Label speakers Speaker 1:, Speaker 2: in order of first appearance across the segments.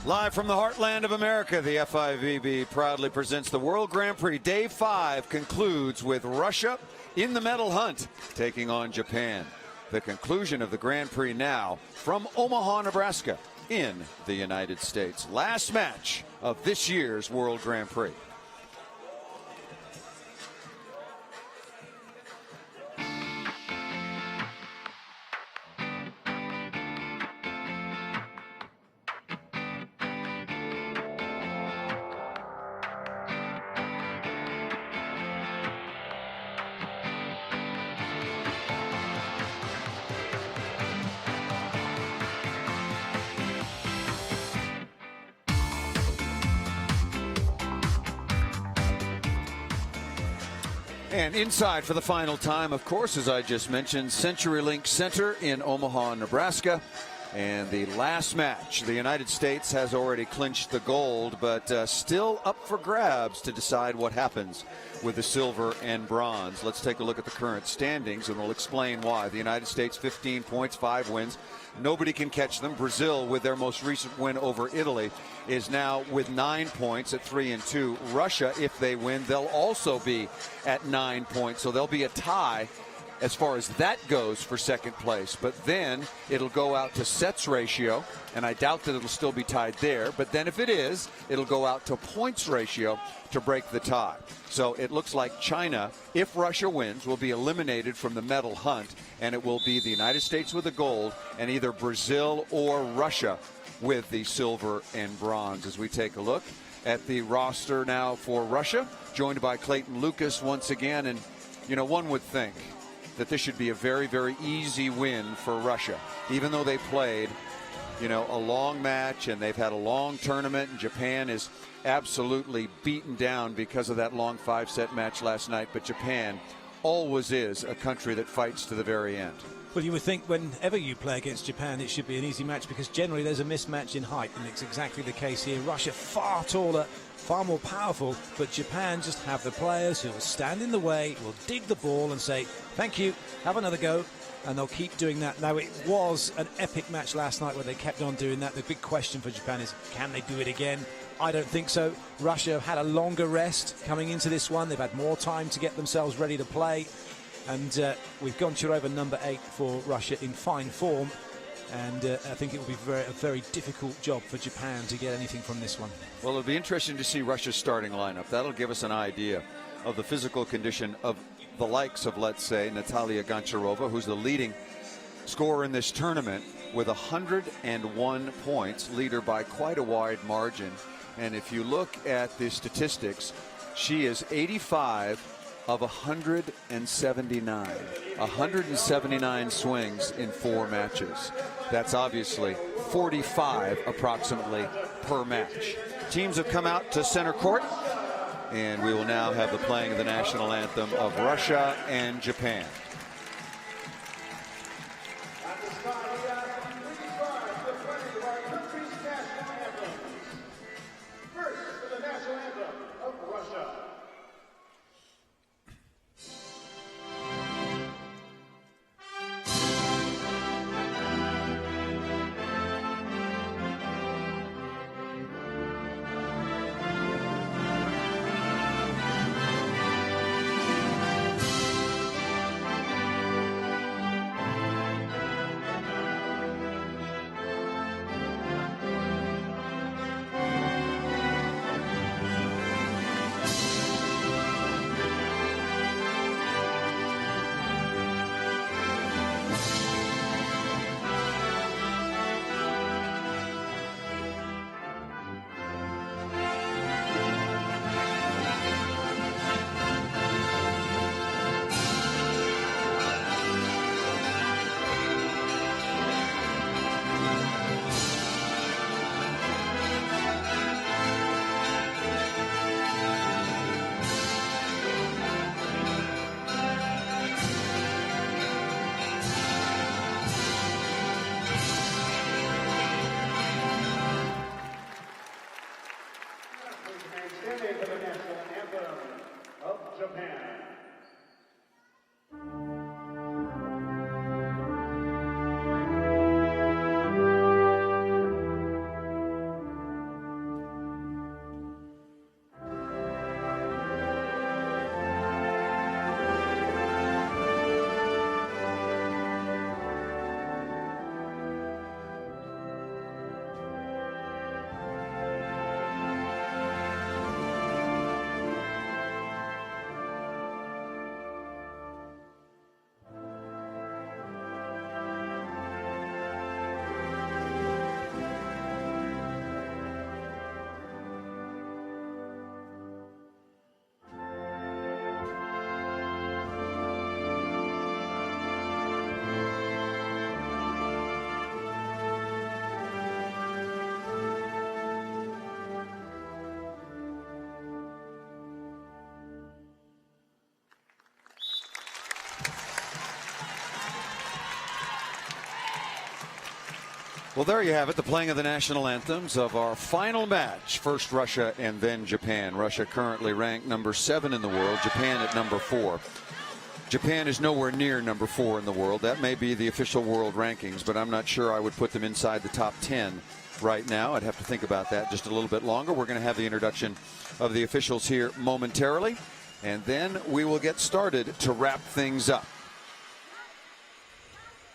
Speaker 1: Live from the heartland of America, the FIVB proudly presents the World Grand Prix. Day 5 concludes with Russia in the medal hunt, taking on Japan. The conclusion of the Grand Prix now from Omaha, Nebraska, in the United States. Last match of this year's World Grand Prix. And inside for the final time, of course, as I just mentioned, CenturyLink Center in Omaha, Nebraska. And the last match, the United States has already clinched the gold, but still up for grabs to decide what happens with the silver and bronze. Let's take a look at the current standings, and we'll explain why. The United States, 15 points, 5 wins. Nobody can catch them. Brazil, with their most recent win over Italy, is now with 9 points at 3-2. Russia, if they win, they'll also be at 9 points. So there'll be a tie as far as that goes for second place. But then it'll go out to sets ratio, and I doubt that it'll still be tied there. But then if it is, it'll go out to points ratio to break the tie. So it looks like China, if Russia wins, will be eliminated from the medal hunt, and it will be the United States with the gold and either Brazil or Russia with the silver and bronze. As we take a look at the roster now for Russia, joined by Clayton Lucas once again. And, you know, one would think that this should be a very, very easy win for Russia, even though they played, you know, a long match and they've had a long tournament, and Japan is absolutely beaten down because of that long 5-set match last night. But Japan always is a country that fights to the very end.
Speaker 2: Well, you would think whenever you play against Japan, it should be an easy match, because generally there's a mismatch in height, and it's exactly the case here. Russia far taller, far more powerful, but Japan just have the players who will stand in the way, will dig the ball and say, thank you, have another go, and they'll keep doing that. Now, it was an epic match last night where they kept on doing that. The big question for Japan is, can they do it again? I don't think so. Russia have had a longer rest coming into this one. They've had more time to get themselves ready to play. And we've gone to over number 8 for Russia in fine form. And I think it will be a very difficult job for Japan to get anything from this one.
Speaker 1: Well, it'll be interesting to see Russia's starting lineup. That'll give us an idea of the physical condition of the likes of, let's say, Natalia Goncharova, who's the leading scorer in this tournament with 101 points, leader by quite a wide margin. And if you look at the statistics, she is 85 of 179. 179 swings in 4 matches. That's obviously 45 approximately per match. Teams have come out to center court, and we will now have the playing of the national anthem of Russia and Japan. Well, there you have it, the playing of the national anthems of our final match. First Russia and then Japan. Russia currently ranked number 7 in the world, Japan at number 4. Japan is nowhere near number 4 in the world. That may be the official world rankings, but I'm not sure I would put them inside the top 10 right now. I'd have to think about that just a little bit longer. We're going to have the introduction of the officials here momentarily, and then we will get started to wrap things up.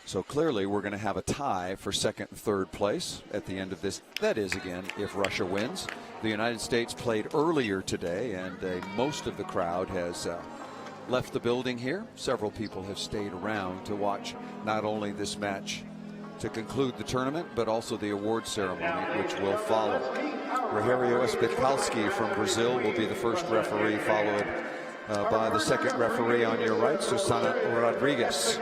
Speaker 1: So clearly we're going to have a tie for second and third place at the end of this. That is, again, if Russia wins. The United States played earlier today, and most of the crowd has left the building here. Several people have stayed around to watch not only this match to conclude the tournament, but also the award ceremony, which will follow. Rogério Espicalski from Brazil will be the first referee, followed by the second referee on your right, Susana Rodriguez.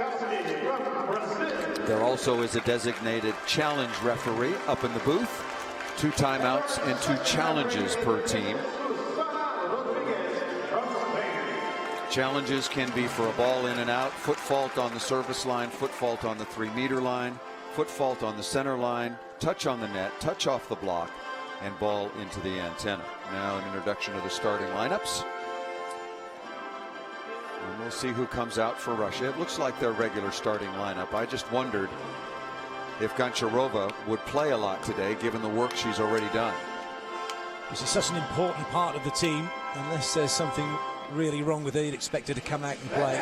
Speaker 1: There also is a designated challenge referee up in the booth. 2 timeouts and 2 challenges per team. Challenges can be for a ball in and out, foot fault on the service line, foot fault on the 3-meter line, foot fault on the center line, touch on the net, touch off the block, and ball into the antenna. Now an introduction of the starting lineups. And we'll see who comes out for Russia. It looks like their regular starting lineup. I just wondered if Goncharova would play a lot today, given the work she's already done.
Speaker 2: This is such an important part of the team. Unless there's something really wrong with her, you'd expect her to come out and play.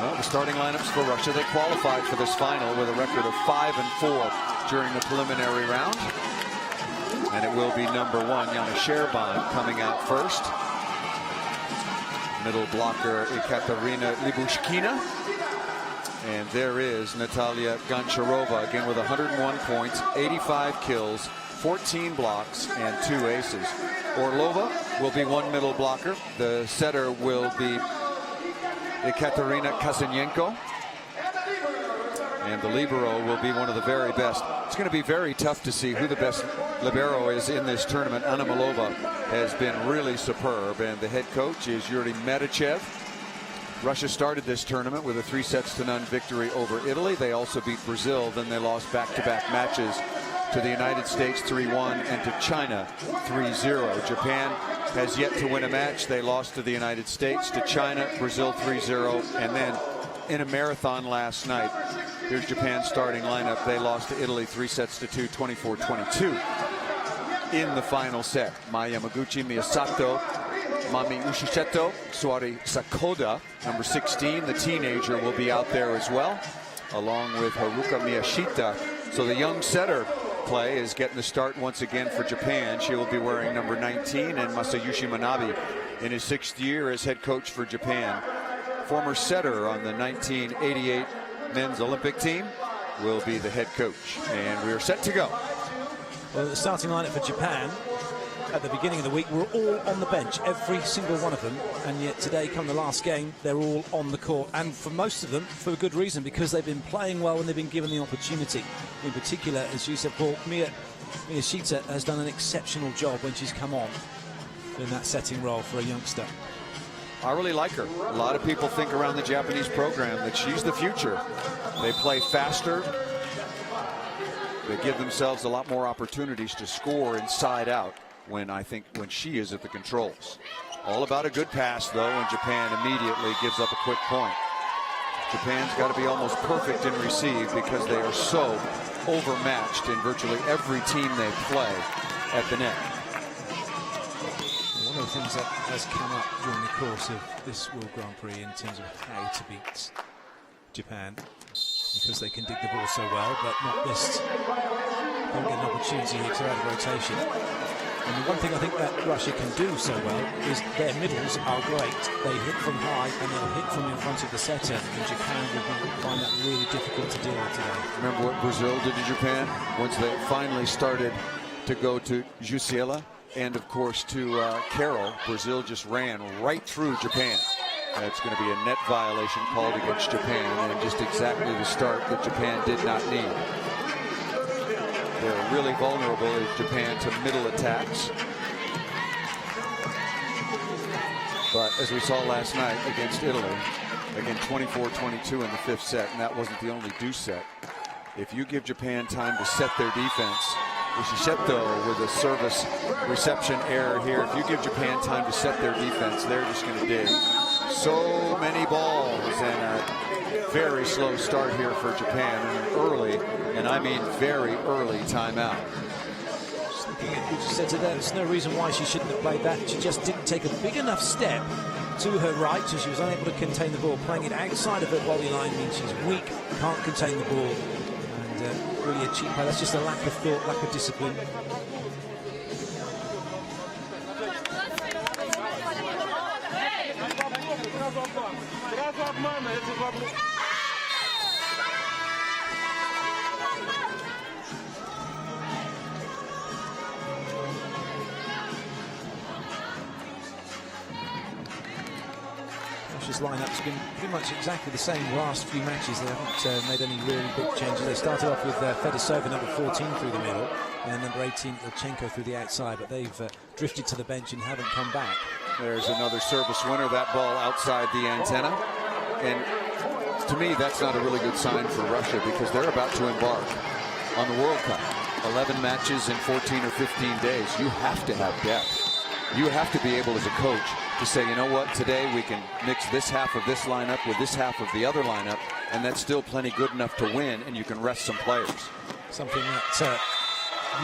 Speaker 1: Well, the starting lineups for Russia, they qualified for this final with a record of 5-4 during the preliminary round. And it will be number 1, Yana Sherban, coming out first. Middle blocker, Ekaterina Libushkina. And there is Natalia Goncharova, again with 101 points, 85 kills, 14 blocks, and 2 aces. Orlova will be 1 middle blocker. The setter will be Ekaterina Kasanyenko. And the libero will be one of the very best. It's going to be very tough to see who the best libero is in this tournament. Anna Malova has been really superb, and the head coach is Yuri Medichev. Russia started this tournament with a 3-0 victory over Italy. They also beat Brazil. Then they lost back-to-back matches to the United States 3-1 and to China 3-0. Japan has yet to win a match. They lost to the United States, to China, Brazil 3-0, and then in a marathon last night. Here's Japan's starting lineup. They lost to Italy 3-2, 24-22 in the final set. Maya Yamaguchi, Miyasato, Mami Ushiseto, Suari Sakoda, number 16, the teenager, will be out there as well, along with Haruka Miyashita. So the young setter play is getting the start once again for Japan. She will be wearing number 19, and Masayushi Manabe in his 6th year as head coach for Japan. Former setter on the 1988 men's Olympic team will be the head coach, and we are set to go.
Speaker 2: Well, the starting lineup for Japan at the beginning of the week were all on the bench, every single one of them, and yet today, come the last game, they're all on the court, and for most of them for a good reason, because they've been playing well when they've been given the opportunity. In particular, as you said, Paul, Miyashita has done an exceptional job when she's come on in that setting role for a youngster.
Speaker 1: I really like her. A lot of people think around the Japanese program that she's the future. They play faster. They give themselves a lot more opportunities to score inside out when she is at the controls. All about a good pass, though, and Japan immediately gives up a quick point. Japan's got to be almost perfect in receive because they are so overmatched in virtually every team they play at the net.
Speaker 2: One of the things that has come up during the course of this World Grand Prix in terms of how to beat Japan, because they can dig the ball so well, but not just don't get an opportunity here to add a rotation. And the one thing I think that Russia can do so well is their middles are great. They hit from high and they'll hit from in front of the setter, and Japan will find that really difficult to deal with today. Remember what Brazil did to Japan once they finally started to go to Jussiela and, of course, to Carroll? Brazil just ran right through Japan. That's going to be a net violation called against Japan, and just exactly the start that Japan did not need. They're really vulnerable in Japan to middle attacks. But as we saw last night against Italy,
Speaker 1: Again, 24-22 in the 5th set, and that wasn't the only deuce set. If you give Japan time to set their defense, Ishisetto with a service reception error here. If you give Japan time to set their defense, they're just going to dig so many balls, and a very slow start here for Japan, and an early, and I mean very early timeout.
Speaker 2: Just looking at what you said to that, there's no reason why she shouldn't have played that. She just didn't take a big enough step to her right, so she was unable to contain the ball. Playing it outside of her volley line means she's weak, can't contain the ball, and really a cheap play. That's just a lack of thought, lack of discipline. Russia's lineup's been pretty much exactly the same the last few matches. They haven't made any really big changes. They started off with Fedosova, number 14, through the middle, and number 18, Ilchenko, through the outside, but they've drifted to the bench and haven't come back.
Speaker 1: There's another service winner, that ball outside the antenna. And to me, that's not a really good sign for Russia, because they're about to embark on the World Cup. 11 matches in 14 or 15 days. You have to have depth. You have to be able as a coach to say, you know what, today we can mix this half of this lineup with this half of the other lineup, and that's still plenty good enough to win, and you can rest some players. Something
Speaker 2: that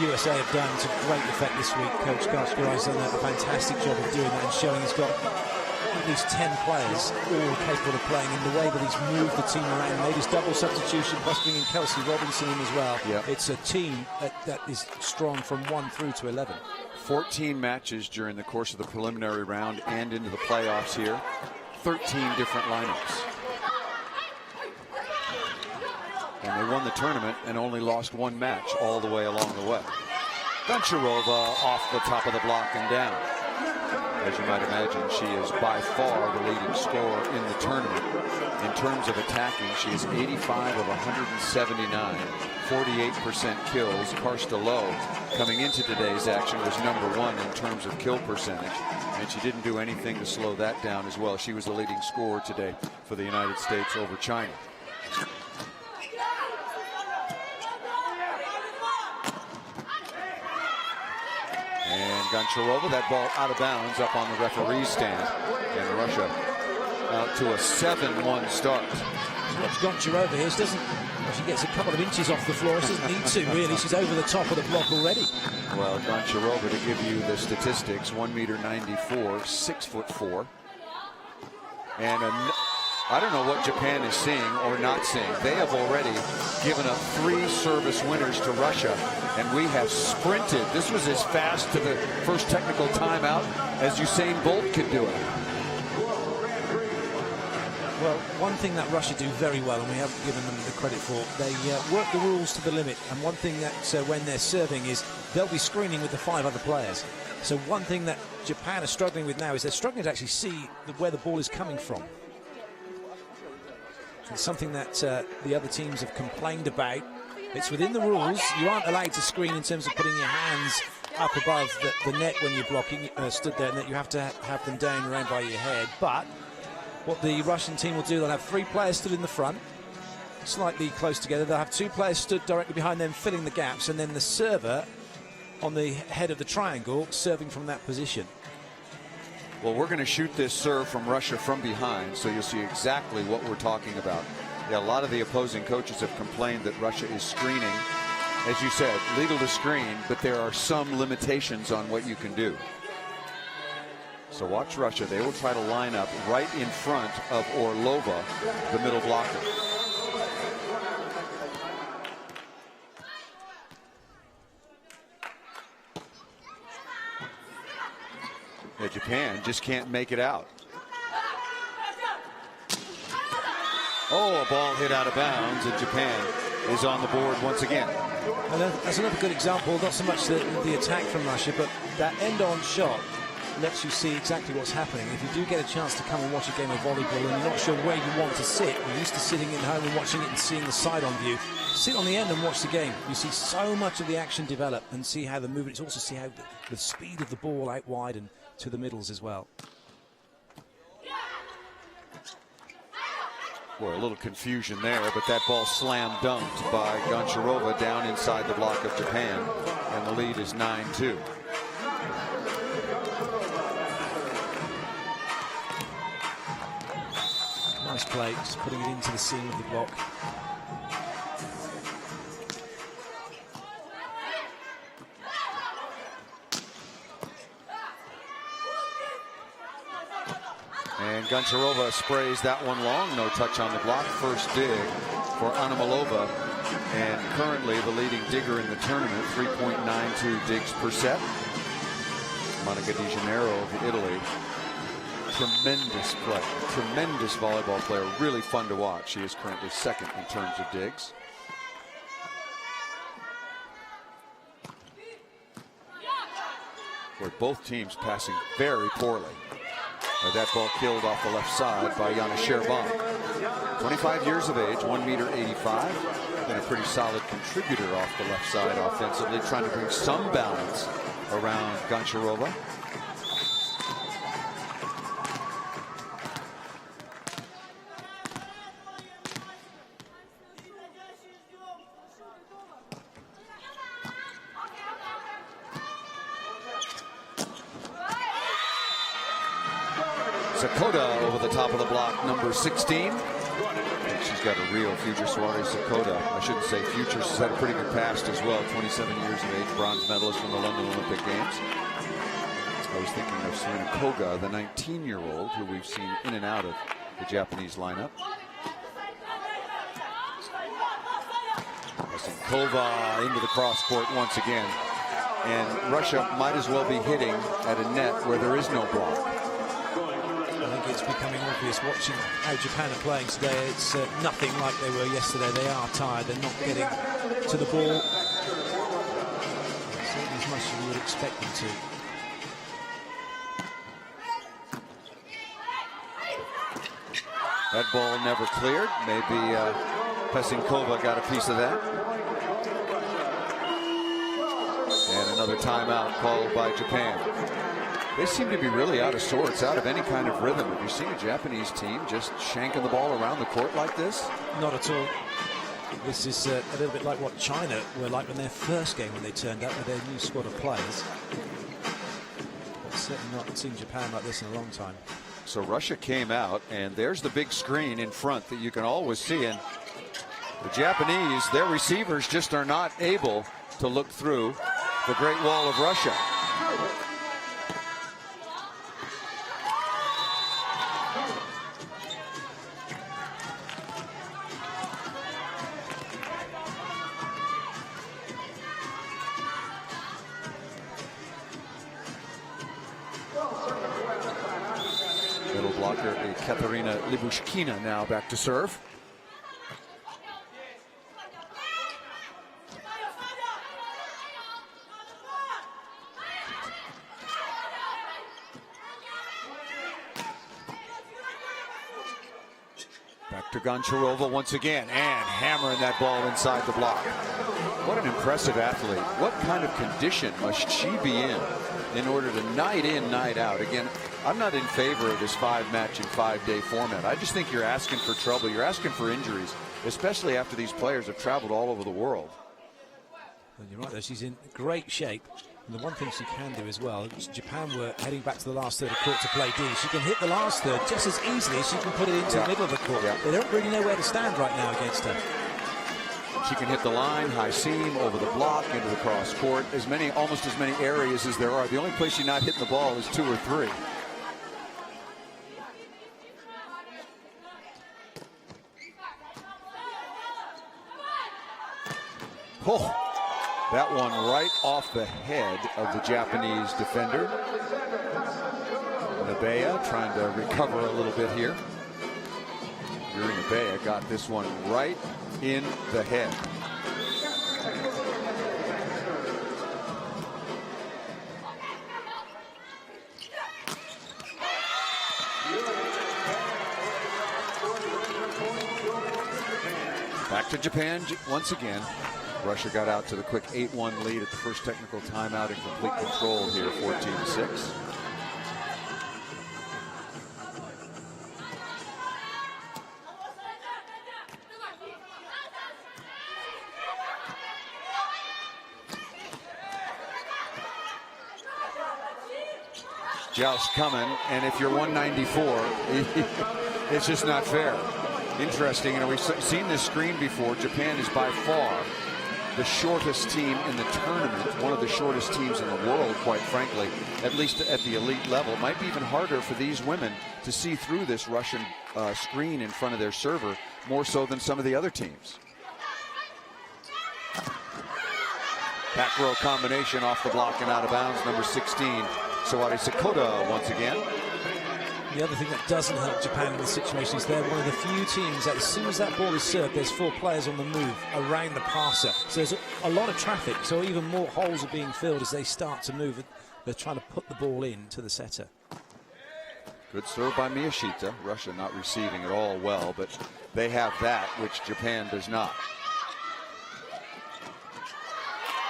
Speaker 2: USA have done to great effect this week. Coach Kashgarai's done a fantastic job of doing that and showing he's got at least 10 players all capable of playing in the way that he's moved the team around, made his double substitution, plus bringing Kelsey Robinson in as well.
Speaker 1: Yep.
Speaker 2: It's a team that is strong from 1 through to 11.
Speaker 1: 14 matches during the course of the preliminary round and into the playoffs here. 13 different lineups. And they won the tournament and only lost 1 match all the way along the way. Goncharova off the top of the block and down. As you might imagine, she is by far the leading scorer in the tournament. In terms of attacking, she is 85 of 179, 48% kills. Karsta Lowe, coming into today's action, was number 1 in terms of kill percentage, and she didn't do anything to slow that down as well. She was the leading scorer today for the United States over China. And Goncharova, that ball out of bounds up on the referee's stand. And Russia out to a 7-1 start.
Speaker 2: Watch Goncharova here. She gets a couple of inches off the floor. She doesn't need to, really. She's over the top of the block already.
Speaker 1: Well, Goncharova, to give you the statistics, 1m94, 6'4". And I don't know what Japan is seeing or not seeing. They have already given up 3 service winners to Russia, and we have sprinted. This was as fast to the first technical timeout as Usain Bolt could do it.
Speaker 2: Well, one thing that Russia do very well, and we haven't given them the credit for, they work the rules to the limit. And one thing that when they're serving is they'll be screening with the 5 other players. So one thing that Japan are struggling with now is they're struggling to actually see where the ball is coming from. It's something that the other teams have complained about. It's within the rules. You aren't allowed to screen in terms of putting your hands up above the net when you're blocking, stood there, and that you have to have them down around by your head. But what the Russian team will do, they'll have 3 players stood in the front, slightly close together. They'll have 2 players stood directly behind them, filling the gaps, and then the server on the head of the triangle, serving from that position.
Speaker 1: Well, we're going to shoot this serve from Russia from behind, so you'll see exactly what we're talking about. Yeah, a lot of the opposing coaches have complained that Russia is screening. As you said, legal to screen, but there are some limitations on what you can do. So watch Russia. They will try to line up right in front of Orlova, the middle blocker. Yeah, Japan just can't make it out. Oh, a ball hit out of bounds, and Japan is on the board once again.
Speaker 2: And that's another good example, not so much the attack from Russia, but that end-on shot lets you see exactly what's happening. If you do get a chance to come and watch a game of volleyball and you're not sure where you want to sit, you're used to sitting at home and watching it and seeing the side-on view, sit on the end and watch the game. You see so much of the action develop and see how the movement, also see how the speed of the ball out wide and to the middles as well.
Speaker 1: Boy, a little confusion there, but that ball slam dunked by Goncharova down inside the block of Japan, and the lead is 9-2.
Speaker 2: Nice play, just putting it into the seam of the block.
Speaker 1: And Goncharova sprays that one long. No touch on the block. First dig for Anamalova. And currently the leading digger in the tournament, 3.92 digs per set. Monica Di Janeiro of Italy. Tremendous play. Tremendous volleyball player. Really fun to watch. She is currently second in terms of digs. Where both teams passing very poorly. That ball killed off the left side by Yana Sherban. 25 years of age, 1.85 m, and a pretty solid contributor off the left side offensively, trying to bring some balance around Goncharova. Sakota over the top of the block, number 16. I think she's got a real future, Suarez Sakota. I shouldn't say future, she's had a pretty good past as well. 27 years of age, bronze medalist from the London Olympic Games. I was thinking of Selena Koga, the 19-year-old who we've seen in and out of the Japanese lineup. Kova into the cross court once again. And Russia might as well be hitting at a net where there is no block.
Speaker 2: I think it's becoming obvious watching how Japan are playing today. It's nothing like they were yesterday. They are tired. They're not getting to the ball. Certainly as much as we would expect them to.
Speaker 1: That ball never cleared. Maybe Pesenkova got a piece of that. And another timeout called by Japan. They seem to be really out of sorts, out of any kind of rhythm. Have you seen a Japanese team just shanking the ball around the court like this?
Speaker 2: Not at all. This is a little bit like what China were like in their first game when they turned up with their new squad of players. I've certainly not seen Japan like this in a long time.
Speaker 1: So Russia came out, and there's the big screen in front that you can always see. And the Japanese, their receivers just are not able to look through the Great Wall of Russia. Middle blocker, Katerina Libushkina now back to serve. Back to Goncharova once again, and hammering that ball inside the block. What an impressive athlete. What kind of condition must she be in order to night in, night out? Again, I'm not in favor of this 5-match and 5-day format. I just think you're asking for trouble. You're asking for injuries, especially after these players have traveled all over the world.
Speaker 2: And you're right there, she's in great shape. And the one thing she can do as well, Japan were heading back to the last third of court to play D. She can hit the last third just as easily as she can put it into the middle of the court. They don't really know where to stand right now against her.
Speaker 1: She can hit the line, high seam, over the block, into the cross court. Almost as many areas as there are. The only place she's not hitting the ball is 2 or 3. Oh, that one right off the head of the Japanese defender. Nabea trying to recover a little bit here. Yuri Nabea got this one right in the head. Back to Japan once again. Russia got out to the quick 8-1 lead at the first technical timeout in complete control here, 14-6. joust coming, and if you're 194, it's just not fair. Interesting, we've seen this screen before. Japan is by far the shortest team in the tournament, one of the shortest teams in the world, quite frankly, at least at the elite level. It might be even harder for these women to see through this Russian screen in front of their server, more so than some of the other teams. Back row combination off the block and out of bounds, number 16, Sawari Sakota once again.
Speaker 2: The other thing that doesn't help Japan in this situation is they're one of the few teams that as soon as that ball is served, there's 4 players on the move around the passer. So there's a lot of traffic, so even more holes are being filled as they start to move. They're trying to put the ball in to the setter.
Speaker 1: Good serve by Miyashita. Russia not receiving at all well, but they have that, which Japan does not.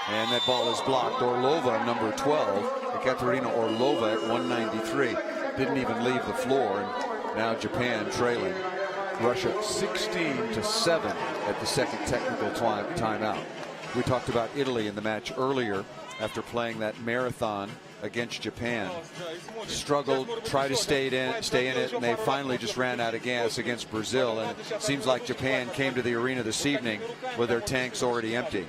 Speaker 1: And that ball is blocked. Orlova, number 12, Ekaterina Orlova at 193. Didn't even leave the floor, and now Japan trailing Russia 16-7 at the second technical timeout. We talked about Italy in the match earlier after playing that marathon against Japan. Struggled, tried to stay in it, and they finally just ran out of gas against Brazil. And it seems like Japan came to the arena this evening with their tanks already empty.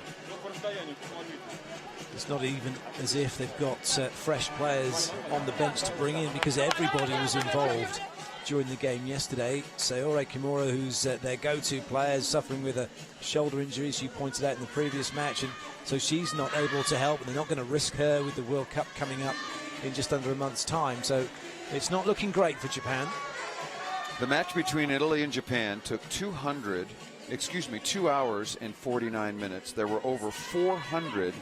Speaker 2: It's not even as if they've got fresh players on the bench to bring in, because everybody was involved during the game yesterday. Sayori Kimura, who's their go-to player, is suffering with a shoulder injury, as you pointed out in the previous match, and so she's not able to help, and they're not going to risk her with the World Cup coming up in just under a month's time. So it's not looking great for Japan.
Speaker 1: The match between Italy and Japan took 2 hours and 49 minutes. There were over 400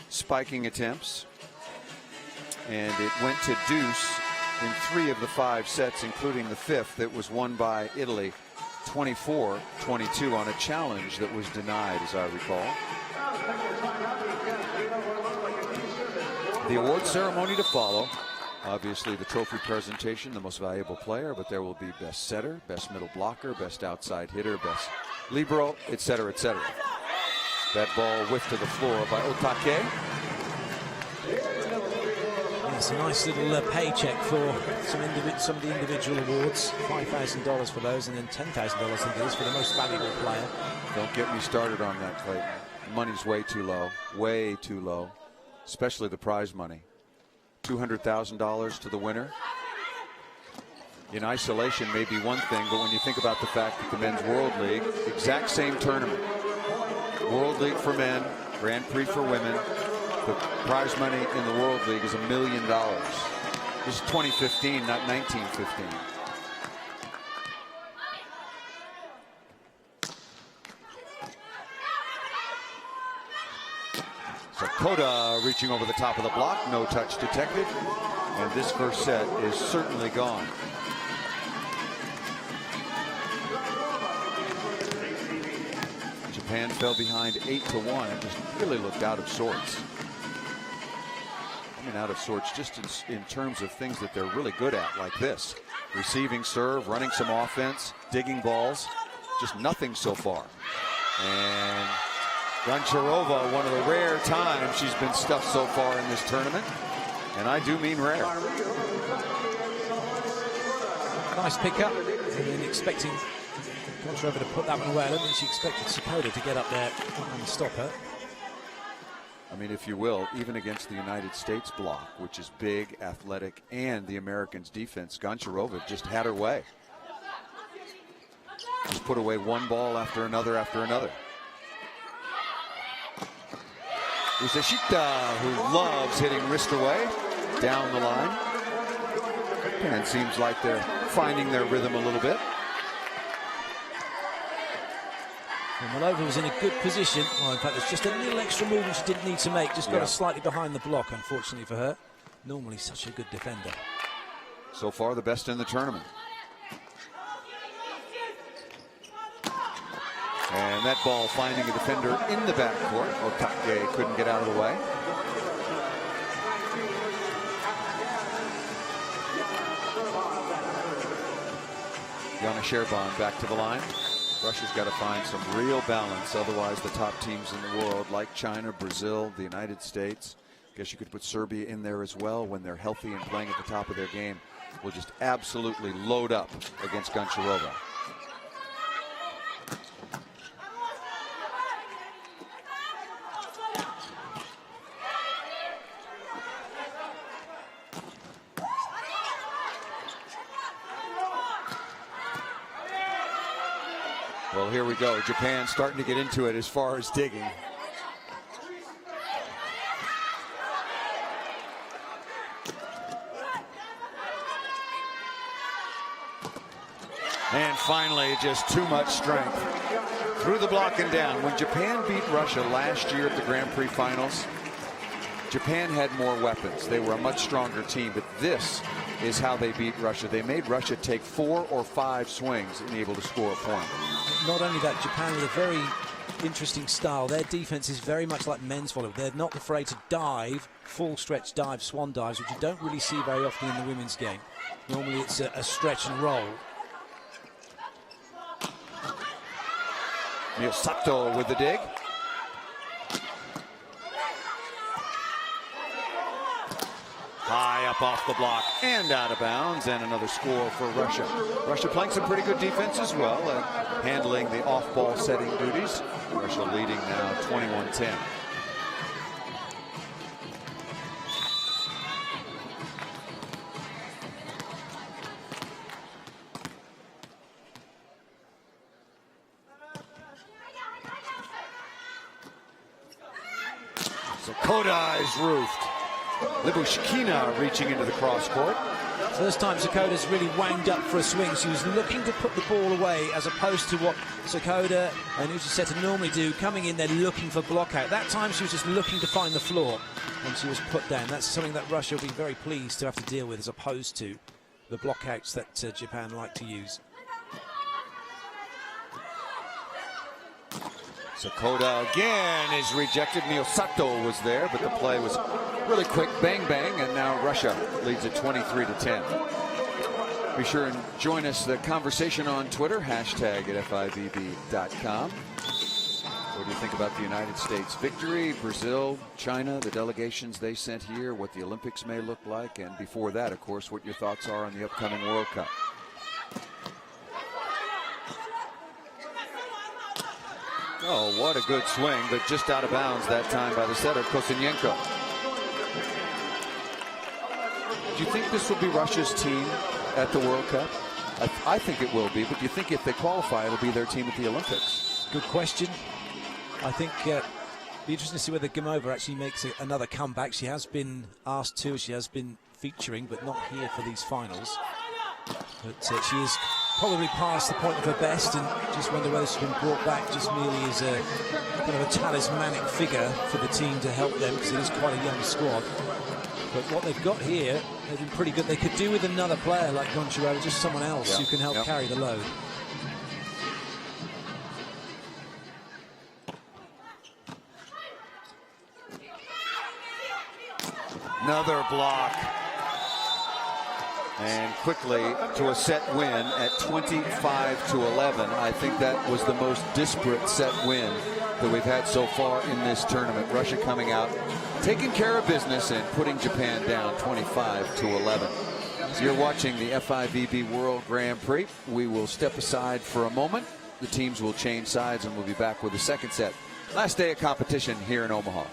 Speaker 1: spiking attempts, and it went to deuce in 3 of the 5 sets, including the 5th that was won by Italy 24-22 on a challenge that was denied, as I recall. The award ceremony to follow. Obviously the trophy presentation, the most valuable player, but there will be best setter, best middle blocker, best outside hitter, best libero, etc., etc. That ball whiffed to the floor by Otake.
Speaker 2: It's a nice little paycheck for some of the individual awards. $5,000 for those, and then $10,000 I think it is for the most valuable player.
Speaker 1: Don't get me started on that, Clayton. Money's way too low, especially the prize money. $200,000 to the winner. In isolation may be one thing, but when you think about the fact that the Men's World League, exact same tournament, World League for men, Grand Prix for women, the prize money in the World League is $1 million. This is 2015, not 1915. Sakota reaching over the top of the block, no touch detected, and this first set is certainly gone. Japan fell behind 8-1 and just really looked out of sorts. I mean, out of sorts just in terms of things that they're really good at, like this. Receiving serve, running some offense, digging balls, just nothing so far. And Goncharova, one of the rare times she's been stuffed so far in this tournament. And I do mean rare.
Speaker 2: Nice pickup, and then expecting Goncharova to put that one away. I don't think she expected Sakota to get up there and stop her.
Speaker 1: I mean, if you will, even against the United States block, which is big, athletic, and the Americans' defense, Goncharova just had her way. Just put away one ball after another after another. Usashita, who loves hitting wrist away down the line. And it seems like they're finding their rhythm a little bit.
Speaker 2: And Malova was in a good position. Oh, in fact, there's just a little extra movement she didn't need to make. Just got her slightly behind the block, unfortunately for her. Normally such a good defender.
Speaker 1: So far, the best in the tournament. And that ball finding a defender in the backcourt. Otake couldn't get out of the way. Yana Sherban back to the line. Russia's got to find some real balance, otherwise the top teams in the world, like China, Brazil, the United States, Guess you could put Serbia in there as well when they're healthy and playing at the top of their game. Will just absolutely load up against Goncharova. Well, here we go. Japan starting to get into it as far as digging. And finally, just too much strength. Through the block and down. When Japan beat Russia last year at the Grand Prix finals, Japan had more weapons. They were a much stronger team, but this is how they beat Russia. They made Russia take 4 or 5 swings and able to score a point.
Speaker 2: Not only that, Japan with a very interesting style. Their defense is very much like men's volleyball. They're not afraid to dive, full stretch dive, swan dives, which you don't really see very often in the women's game. Normally it's a stretch and roll.
Speaker 1: Miyasato with the dig. High up off the block and out of bounds, and another score for Russia. Russia playing some pretty good defense as well, handling the off-ball setting duties. Russia leading now 21-10. So Koda is roofed. Libushkina reaching into the cross court.
Speaker 2: First time Sakoda's really wanged up for a swing. She was looking to put the ball away as opposed to what Sakoda and Uchiseta normally do, coming in there looking for block out. That time she was just looking to find the floor and she was put down. That's something that Russia will be very pleased to have to deal with as opposed to the block outs that Japan like to use.
Speaker 1: Sakoda again is rejected. Miyasato was there, but the play was really quick, bang, bang, and now Russia leads at 23-10. Be sure and join us, the conversation on Twitter, hashtag at FIVB.com. What do you think about the United States victory? Brazil, China, the delegations they sent here, what the Olympics may look like, and before that, of course, what your thoughts are on the upcoming World Cup. Oh, what a good swing, but just out of bounds that time by the setter, Kosenyenko. Do you think this will be Russia's team at the World Cup? I think it will be, but do you think if they qualify, it'll be their team at the Olympics?
Speaker 2: Good question. I think it'll be interesting to see whether Gamova actually makes another comeback. She has been asked to, she has been featuring, but not here for these finals. But she is probably past the point of her best, and just wonder whether she's been brought back just merely as a kind of a talismanic figure for the team to help them, because it is quite a young squad. But what they've got here, they've been pretty good. They could do with another player like Goncharova, just someone else who can help carry the load.
Speaker 1: Another block. And quickly to a set win at 25-11. I think that was the most disparate set win that we've had so far in this tournament. Russia coming out, taking care of business and putting Japan down 25-11. So you're watching the FIVB World Grand Prix. We will step aside for a moment. The teams will change sides and we'll be back with the second set. Last day of competition here in Omaha.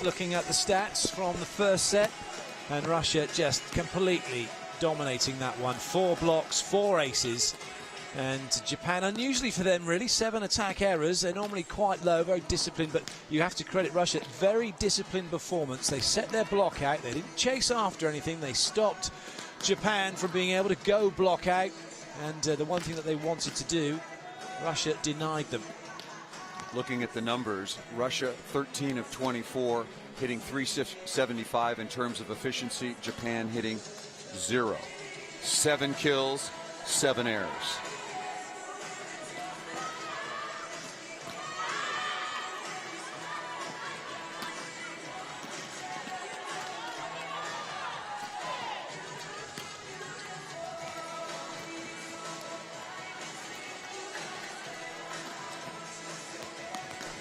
Speaker 2: just looking at the stats from the first set, and Russia just completely dominating that one. 4 blocks, 4 aces, and Japan, unusually for them really, 7 attack errors. They're normally quite low, very disciplined, but you have to credit Russia. Very disciplined performance. They set their block out, they didn't chase after anything, they stopped Japan from being able to go block out, and the one thing that they wanted to do, Russia denied them.
Speaker 1: Looking at the numbers, Russia 13 of 24, hitting 375 in terms of efficiency. Japan hitting 0. 7 kills, 7 errors.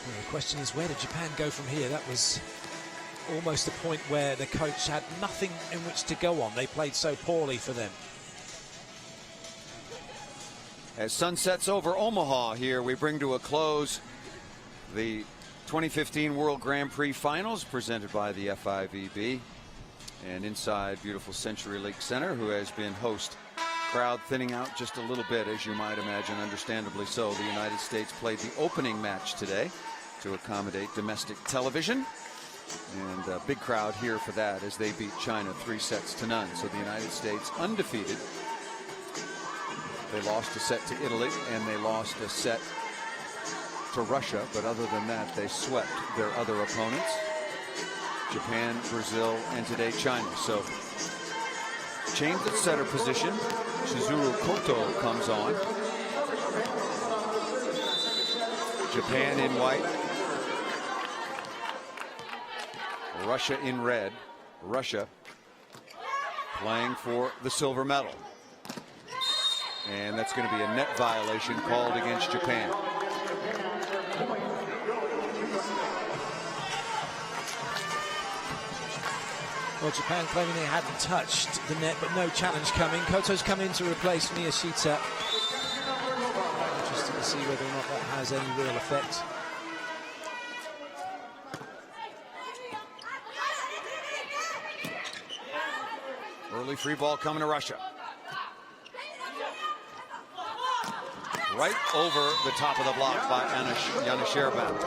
Speaker 2: The question is, where did Japan go from here? That was almost the point where the coach had nothing in which to go on. They played so poorly for them.
Speaker 1: As sun sets over Omaha here, we bring to a close the 2015 World Grand Prix Finals presented by the FIVB. And inside beautiful CenturyLink Center, who has been host. Crowd thinning out just a little bit, as you might imagine, understandably so. The United States played the opening match today to accommodate domestic television, and a big crowd here for that as they beat China 3-0. So the United States undefeated. They lost a set to Italy and they lost a set to Russia, but other than that they swept their other opponents, Japan, Brazil, and today China. So changed at setter position. Chizuru Koto comes on. Japan in white, Russia in red. Russia playing for the silver medal. And that's going to be a net violation called against Japan.
Speaker 2: Well, Japan claiming they hadn't touched the net, but no challenge coming. Koto's come in to replace Miyashita. Interesting to see whether or not that has any real effect.
Speaker 1: Early free ball coming to Russia. Right over the top of the block by Yana Sherban.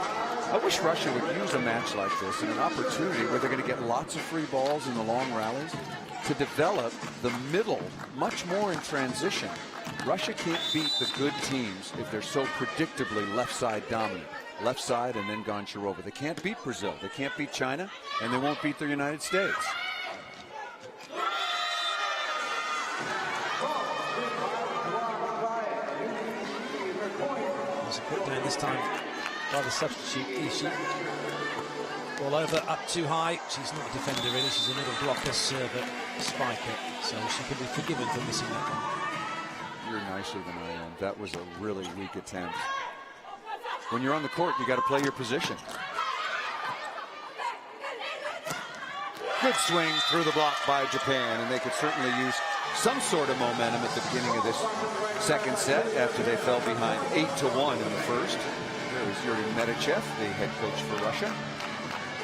Speaker 1: I wish Russia would use a match like this and an opportunity where they're going to get lots of free balls in the long rallies to develop the middle much more in transition. Russia can't beat the good teams if they're so predictably left side dominant. Left side and then Goncharova. They can't beat Brazil. They can't beat China, and they won't beat the United States.
Speaker 2: Put down this time by the substitute Ishii. Ball over, up too high. She's not a defender really, she's a middle blocker, server, spiker, so she can be forgiven for missing that one.
Speaker 1: You're nicer than I am. That was a really weak attempt. When you're on the court, you got to play your position. Good swing through the block by Japan, and they could certainly use some sort of momentum at the beginning of this second set after they fell behind 8-1 in the first. There was Yuri Medichev, the head coach for Russia.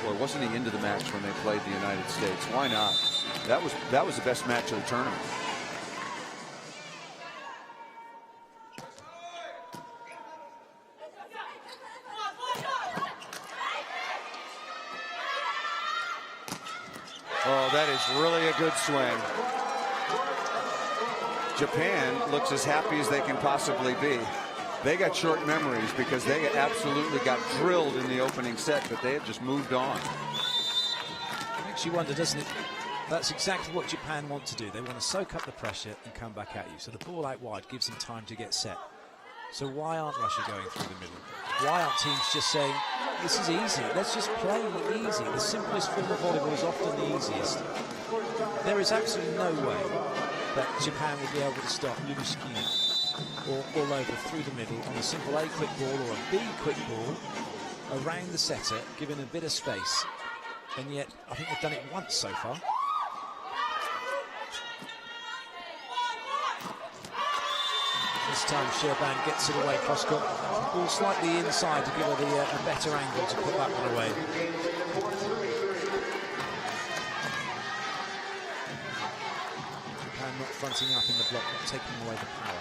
Speaker 1: Boy, wasn't he into the match when they played the United States? Why not? That was the best match of the tournament. Oh, that is really a good swing. Japan looks as happy as they can possibly be. They got short memories because they absolutely got drilled in the opening set, but they have just moved on.
Speaker 2: It makes you wonder, doesn't it? That's exactly what Japan want to do. They want to soak up the pressure and come back at you. So the ball out wide gives them time to get set. So why aren't Russia going through the middle? Why aren't teams just saying, this is easy, let's just play easy? The simplest form of volleyball is often the easiest. There is absolutely no way that Japan will be able to stop Lubishkina or all over through the middle on a simple A quick ball or a B quick ball around the setter, giving a bit of space. And yet, I think they've done it once so far. This time Sherban gets it away cross court. Ball slightly inside to give her a better angle to put that one away. fronting up in the block, not taking away the power.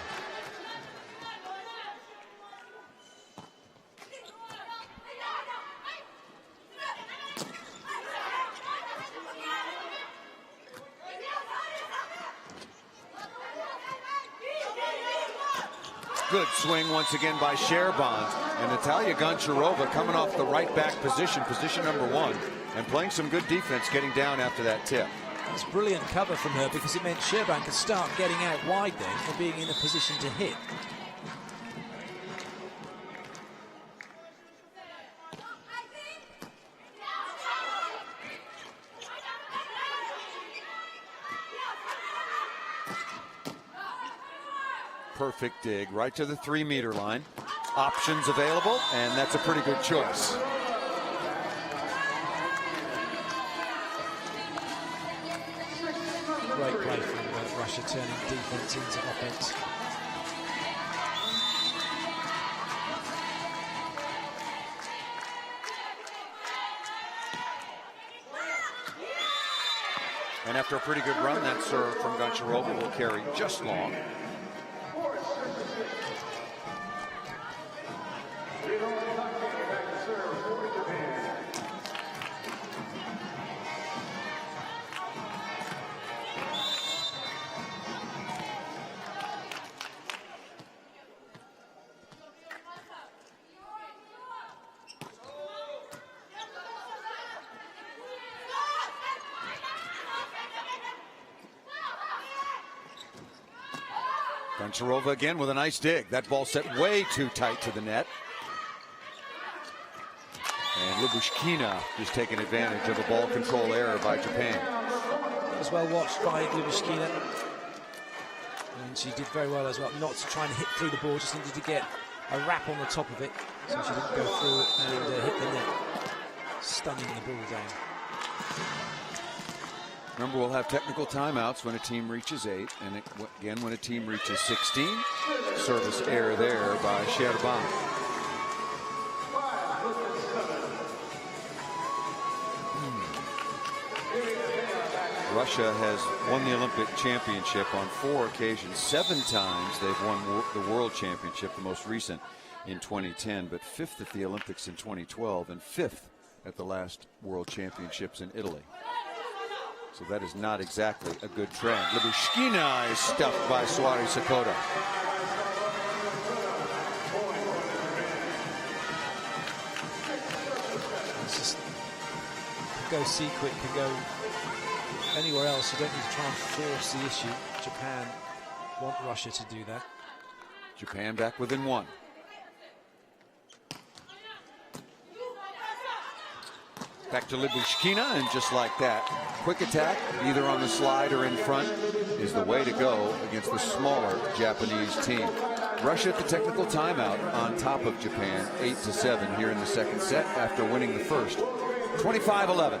Speaker 1: Good swing once again by Sherban, and Natalia Goncharova coming off the right back position, position number 1, and playing some good defense, getting down after that tip.
Speaker 2: That's brilliant cover from her, because it meant Sherban could start getting out wide then and being in a position to hit.
Speaker 1: Perfect dig right to the 3-meter line. Options available, and that's a pretty good choice.
Speaker 2: Great play from Russia, turning defense into offense.
Speaker 1: And after a pretty good run, that serve from Goncharova will carry just long. Goncharova again with a nice dig. That ball set way too tight to the net. And Lyubushkina just taking advantage of a ball control error by Japan.
Speaker 2: That was well watched by Lyubushkina. And she did very well as well, not to try and hit through the ball, just needed to get a wrap on the top of it, so she didn't go through and hit the net, stunning the ball down.
Speaker 1: Remember, we'll have technical timeouts when a team reaches 8, and again when a team reaches 16. Service error there by Sherban. Russia has won the Olympic championship on 4 occasions. 7 times they've won the World Championship, the most recent in 2010, but 5th at the Olympics in 2012 and 5th at the last World Championships in Italy. So that is not exactly a good trend. Lyubushkina is stuffed by Swari Sakota.
Speaker 2: It's just, can go Seaquick, can go anywhere else. You don't need to try and force the issue. Japan want Russia to do that.
Speaker 1: Japan back within 1. Back to Lyubushkina, and just like that, quick attack, either on the slide or in front, is the way to go against the smaller Japanese team. Russia at the technical timeout on top of Japan, 8-7 here in the second set after winning the first, 25-11.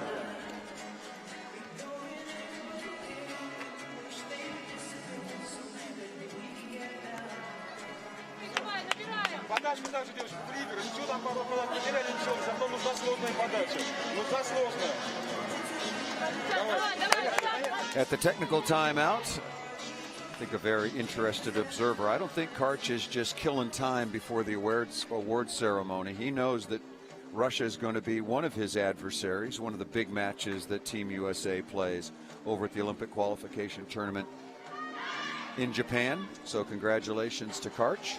Speaker 1: At the technical timeout, I think a very interested observer. I don't think Karch is just killing time before the award ceremony. He knows that Russia is going to be one of his adversaries, one of the big matches that Team USA plays over at the Olympic qualification tournament in Japan. So congratulations to Karch,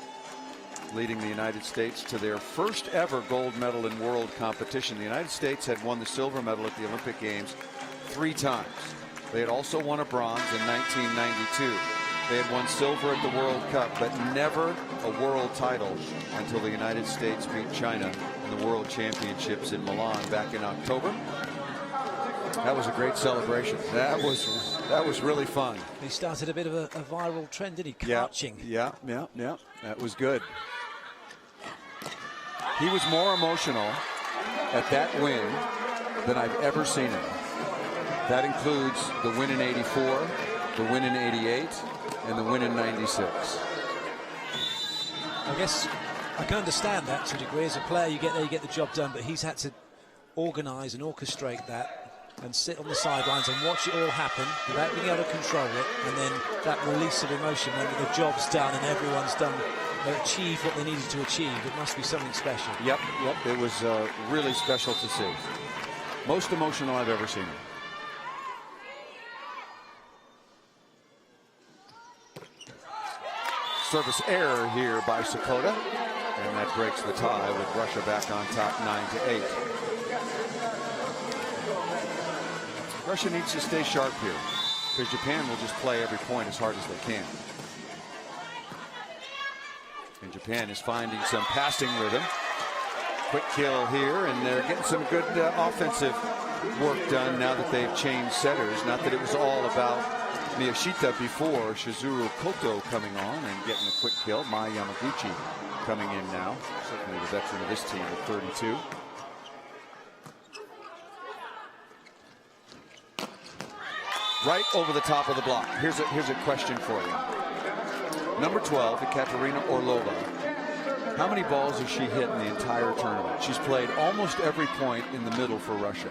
Speaker 1: leading the United States to their first ever gold medal in world competition. The United States had won the silver medal at the Olympic Games 3 times. They had also won a bronze in 1992. They had won silver at the World Cup, but never a world title until the United States beat China in the World Championships in Milan back in October. That was a great celebration. That was really fun.
Speaker 2: He started a bit of a viral trend, didn't he? Karching.
Speaker 1: Yeah. That was good. He was more emotional at that win than I've ever seen him. That includes the win in '84, the win in '88, and the win in '96.
Speaker 2: I guess I can understand that to a degree. As a player, you get there, you get the job done, but he's had to organise and orchestrate that and sit on the sidelines and watch it all happen without being able to control it, and then that release of emotion when the job's done and everyone's done, achieved what they needed to achieve. It must be something special.
Speaker 1: Yep, it was really special to see. Most emotional I've ever seen him. Service error here by Sakota, and that breaks the tie with Russia back on top 9-8. Russia needs to stay sharp here because Japan will just play every point as hard as they can. And Japan is finding some passing rhythm. Quick kill here, and they're getting some good offensive work done now that they've changed setters. Not that it was all about Miyashita before. Shizuru Koto coming on and getting a quick kill. Mai Yamaguchi coming in now. Certainly the veteran of this team at 32. Right over the top of the block. Here's a question for you. Number 12, Ekaterina Orlova. How many balls has she hit in the entire tournament? She's played almost every point in the middle for Russia.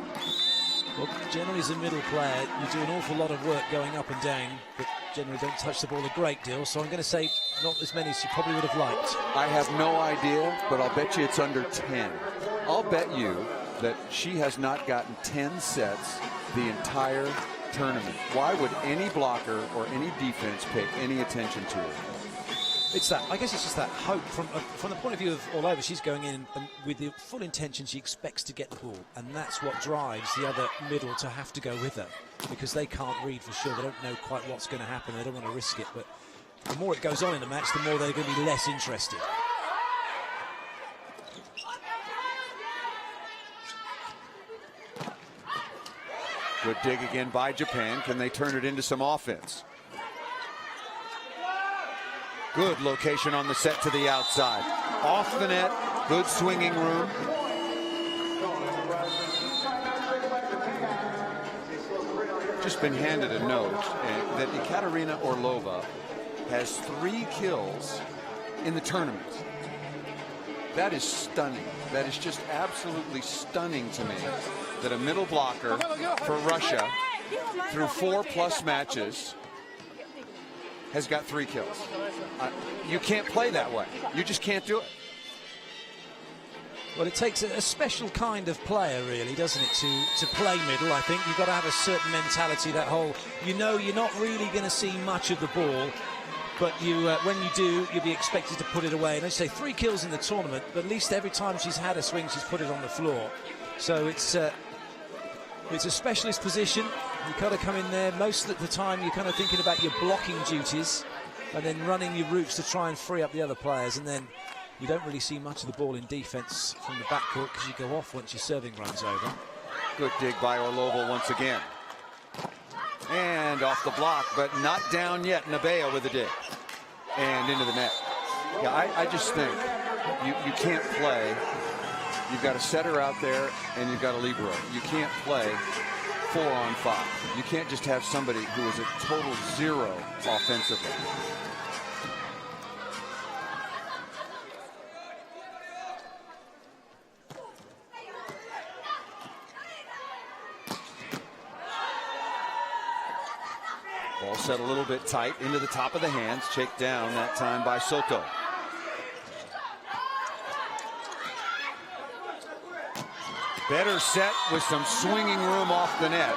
Speaker 2: Well, generally as a middle player, you do an awful lot of work going up and down, but generally don't touch the ball a great deal. So I'm going to say not as many as you probably would have liked.
Speaker 1: I have no idea, but I'll bet you it's under 10. I'll bet you that she has not gotten 10 sets the entire tournament. Why would any blocker or any defense pay any attention to her?
Speaker 2: It's that, I guess it's just that hope from the point of view of Orlova. She's going in and with the full intention she expects to get the ball, and that's what drives the other middle to have to go with her, because they can't read for sure. They don't know quite what's going to happen. They don't want to risk it, but the more it goes on in the match, the more they're going to be less interested.
Speaker 1: Good dig again by Japan. Can they turn it into some offense? Good location on the set to the outside. Off the net, good swinging room. Just been handed a note that Ekaterina Orlova has 3 kills in the tournament. That is stunning. That is just absolutely stunning to me that a middle blocker for Russia through 4+ matches has got 3 kills. You can't play that way. You just can't do it.
Speaker 2: Well, it takes a special kind of player, really, doesn't it, to play middle. I think you've got to have a certain mentality, that whole, you know, you're not really going to see much of the ball, but you, when you do, you'll be expected to put it away. And as I say, 3 kills in the tournament, but at least every time she's had a swing, she's put it on the floor. So it's a specialist position. You've got to come in there. Most of the time, you're kind of thinking about your blocking duties and then running your routes to try and free up the other players. And then you don't really see much of the ball in defense from the backcourt because you go off once your serving runs over.
Speaker 1: Good dig by Orlova once again. And off the block, but not down yet. Nabea with a dig. And into the net. Yeah, I just think you can't play. You've got a setter out there and you've got a libero. You can't play 4-on-5. You can't just have somebody who is a total zero offensively. Ball set a little bit tight into the top of the hands. Checked down that time by Soto. Better set with some swinging room off the net.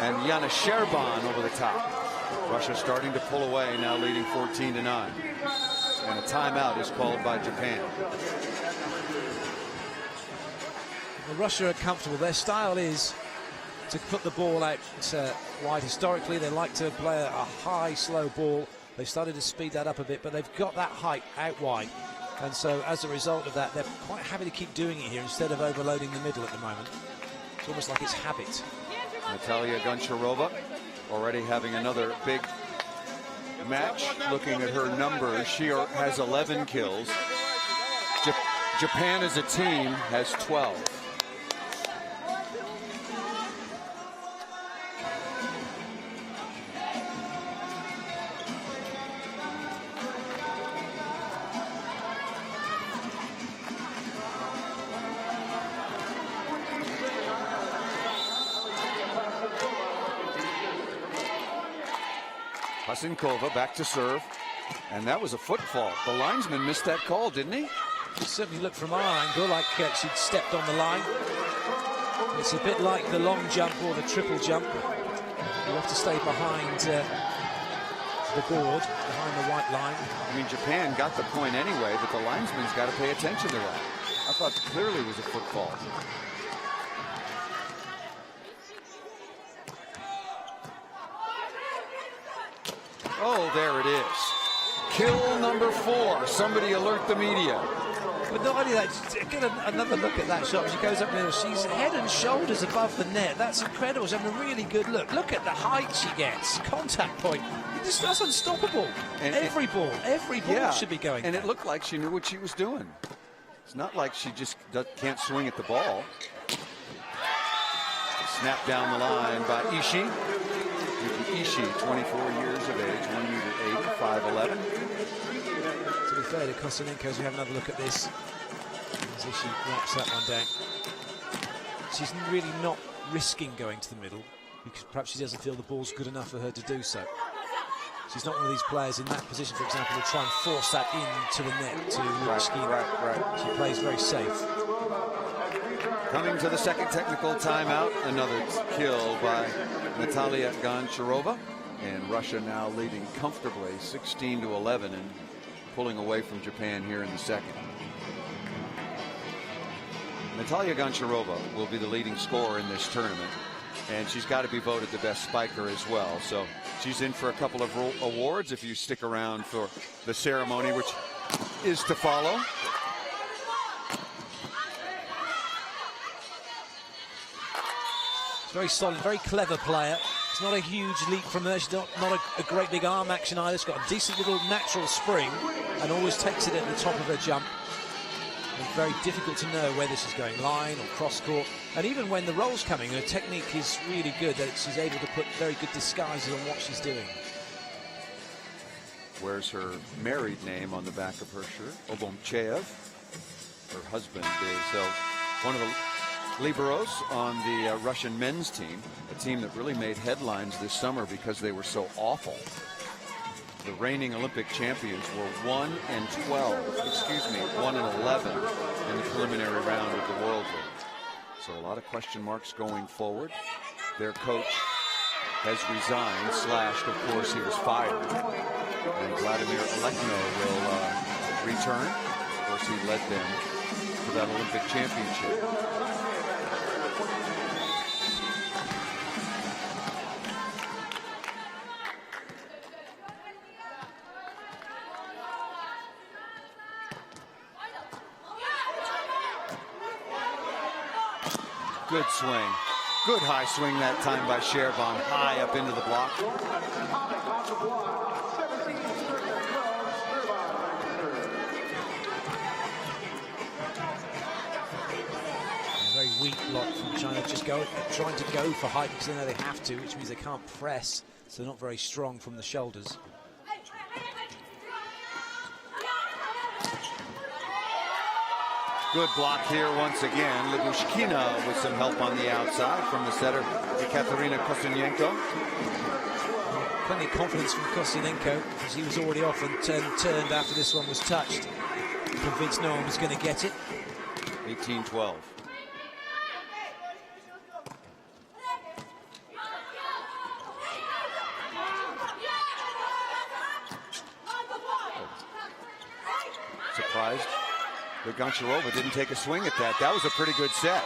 Speaker 1: And Yana Sherban over the top. Russia starting to pull away, now leading 14-9. And a timeout is called by Japan.
Speaker 2: Well, Russia are comfortable. Their style is to put the ball out wide. Historically, they like to play a high, slow ball. They've started to speed that up a bit, but they've got that height out wide. And so as a result of that, they're quite happy to keep doing it here instead of overloading the middle at the moment. It's almost like it's habit.
Speaker 1: Natalia Goncharova already having another big match. Looking at her numbers, she has 11 kills. Japan as a team has 12. Kasinkova back to serve. And that was a foot fault. The linesman missed that call, didn't he?
Speaker 2: It certainly looked from our angle like she'd stepped on the line. It's a bit like the long jump or the triple jump. You have to stay behind the board, behind the white line.
Speaker 1: I mean, Japan got the point anyway, but the linesman's got to pay attention to that. I thought clearly it was a foot fault. Oh, there it is. Kill number 4. Somebody alert the media.
Speaker 2: But not only that, get another look at that shot. She goes up there, she's head and shoulders above the net. That's incredible. She's having a really good look. Look at the height she gets. Contact point. That's unstoppable. And every ball should be going.
Speaker 1: And it looked like she knew what she was doing. It's not like she just can't swing at the ball. Snap down the line by Ishii. Ishii, 24 years of age, 1 meter 8, 5'11".
Speaker 2: To be fair to Kostenenko, as we have another look at this, as Ishii wraps that one down. She's really not risking going to the middle because perhaps she doesn't feel the ball's good enough for her to do so. She's not one of these players in that position, for example, who try and force that into the net to Lyuboshkina.
Speaker 1: Right.
Speaker 2: She plays very safe.
Speaker 1: Coming to the second technical timeout, another kill by Natalia Goncharova, and Russia now leading comfortably 16-11 and pulling away from Japan here in the second. Natalia Goncharova will be the leading scorer in this tournament, and she's got to be voted the best spiker as well. So she's in for a couple of awards if you stick around for the ceremony, which is to follow.
Speaker 2: Very solid, very clever player. It's not a huge leap from her. She's not a great big arm action either. She's got a decent little natural spring and always takes it at the top of her jump. And very difficult to know whether she's going line or cross court. And even when the roll's coming, her technique is really good, that she's able to put very good disguises on what she's doing.
Speaker 1: Wears her married name on the back of her shirt, Obomchev. Her husband is one of the liberos on the Russian men's team, a team that really made headlines this summer because they were so awful. The reigning Olympic champions were 1 and 11 in the preliminary round of the World League. So a lot of question marks going forward. Their coach has resigned, / of course he was fired. And Vladimir Alekno will return. Of course he led them to that Olympic championship. Good swing. Good high swing that time by Sherban, high up into the block.
Speaker 2: A very weak block from China, just trying to go for height because they know they have to, which means they can't press, so they're not very strong from the shoulders.
Speaker 1: Good block here once again. Lyuboshkina with some help on the outside from the setter, Ekaterina Kostenenko.
Speaker 2: Plenty of confidence from Kostenenko because he was already off and turned after this one was touched. Convinced no one was going to get it.
Speaker 1: 18-12. Surprised that Goncharova didn't take a swing at that. That was a pretty good set.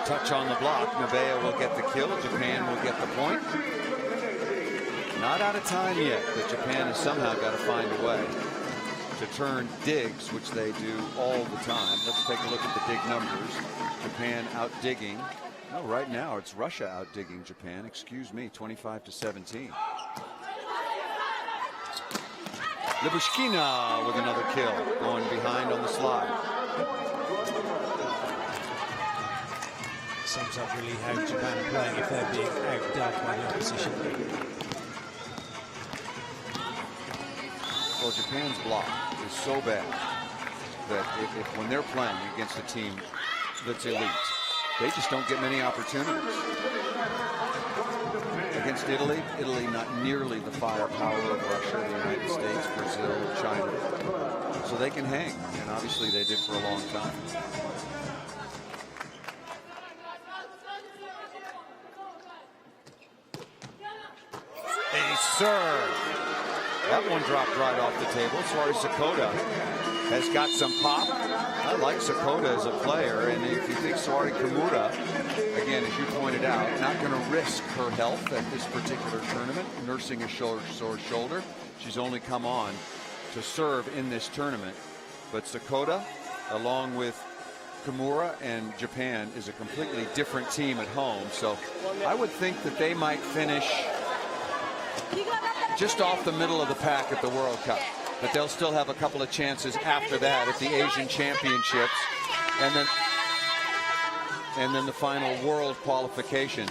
Speaker 1: Touch on the block. Nabea will get the kill. Japan will get the point. Not out of time yet, but Japan has somehow got to find a way to turn digs, which they do all the time. Let's take a look at the dig numbers. Japan out digging. No, right now it's Russia out digging Japan. Excuse me, 25-17. Lyuboshkina with another kill, going behind on the slide.
Speaker 2: Sums up really how Japan are playing if they're being outdone by the opposition.
Speaker 1: Well, Japan's block is so bad that if when they're playing against a team that's elite, they just don't get many opportunities. against Italy. Italy not nearly the firepower of Russia, the United States, Brazil, China. So they can hang, and obviously they did for a long time. A serve. That one dropped right off the table. Sorry, Sakota has got some pop. I like Sakota as a player, and if you think Sawari Kimura, again, as you pointed out, not going to risk her health at this particular tournament, nursing a sore shoulder. She's only come on to serve in this tournament. But Sakota, along with Kimura and Japan, is a completely different team at home. So I would think that they might finish just off the middle of the pack at the World Cup. But they'll still have a couple of chances after that at the Asian Championships, and then the final World qualification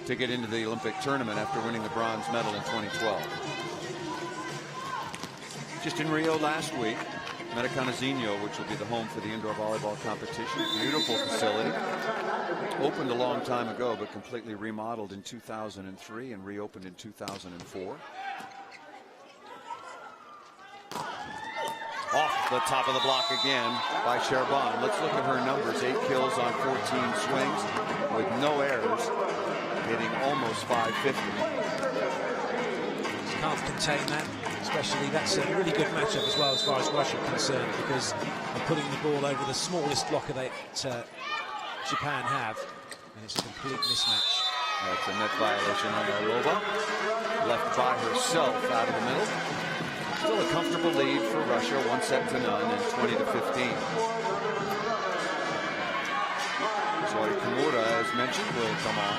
Speaker 1: to get into the Olympic tournament after winning the bronze medal in 2012. Just in Rio last week, Maracanãzinho, which will be the home for the indoor volleyball competition, beautiful facility, opened a long time ago but completely remodeled in 2003 and reopened in 2004. Off the top of the block again by Sherban. Let's look at her numbers. 8 kills on 14 swings with no errors, hitting almost 550.
Speaker 2: Can't contain that, especially that's a really good matchup as well as far as Russia are concerned, because of putting the ball over the smallest blocker that Japan have, and it's a complete mismatch.
Speaker 1: That's a net violation on Molova. Left by herself out of the middle. Still a comfortable lead for Russia, 1-0 and 20-15. Sawari Kimura, as mentioned, will come on.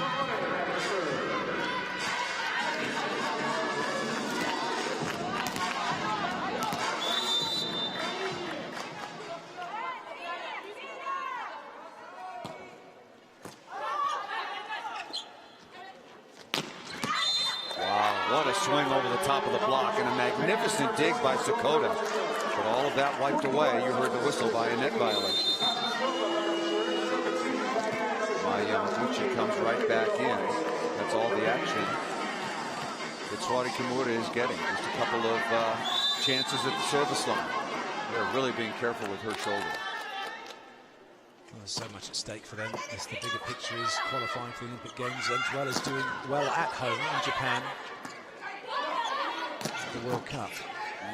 Speaker 1: What a swing over the top of the block, and a magnificent dig by Sakota. But all of that wiped away. You heard the whistle by a net violation. Yamaguchi comes right back in. That's all the action that Sawari Kimura is getting. Just a couple of chances at the service line. They're really being careful with her shoulder.
Speaker 2: Well, there's so much at stake for them, as the bigger picture is qualifying for the Olympic Games, as well as doing well at home in Japan. The World Cup.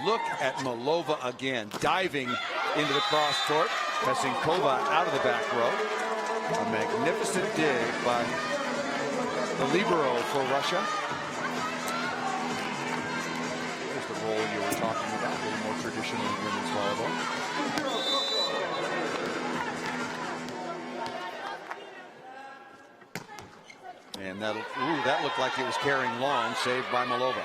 Speaker 1: Look at Molova again, diving into the cross court, pressing Kova out of the back row. A magnificent dig by the libero for Russia. There's the role you were talking about, a little more traditional in women's volleyball. And that looked like it was carrying long, saved by Molova.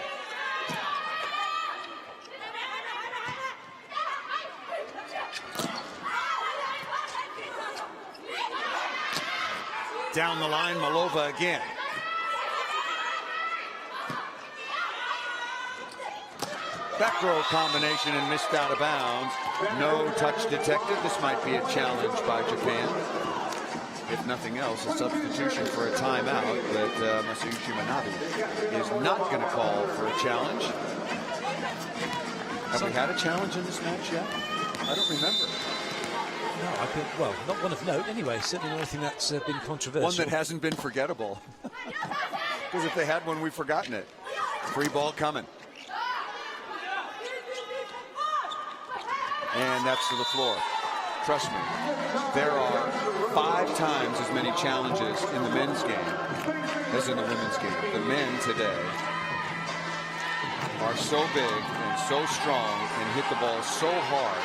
Speaker 1: Down the line, Molova again. Back row combination and missed out of bounds. No touch detected. This might be a challenge by Japan. If nothing else, a substitution for a timeout that Masayushi Manabe is not going to call for a challenge. Have we had a challenge in this match yet? I don't remember.
Speaker 2: No, I think, well, not one of note anyway. Certainly anything that's been controversial.
Speaker 1: One that hasn't been forgettable. Because if they had one, we've forgotten it. Free ball coming. And that's to the floor. Trust me, there are 5 times as many challenges in the men's game as in the women's game. The men today are so big and so strong and hit the ball so hard.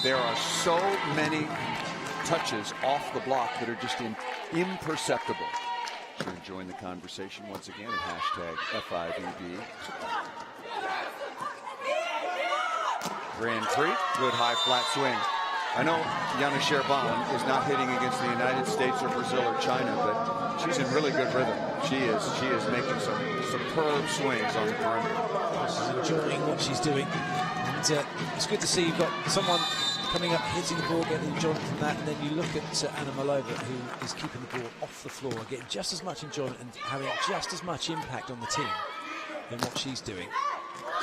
Speaker 1: There are so many touches off the block that are just imperceptible. So join the conversation once again at hashtag FIVB. Grand Prix, good high flat swing. I know Yana Sherban is not hitting against the United States or Brazil or China, but she's in really good rhythm. She is making some superb swings on the perimeter.
Speaker 2: She's enjoying what she's doing. And it's good to see you've got someone coming up, hitting the ball, getting enjoyment from that, and then you look at Anna Malova, who is keeping the ball off the floor, getting just as much enjoyment and having just as much impact on the team in what she's doing,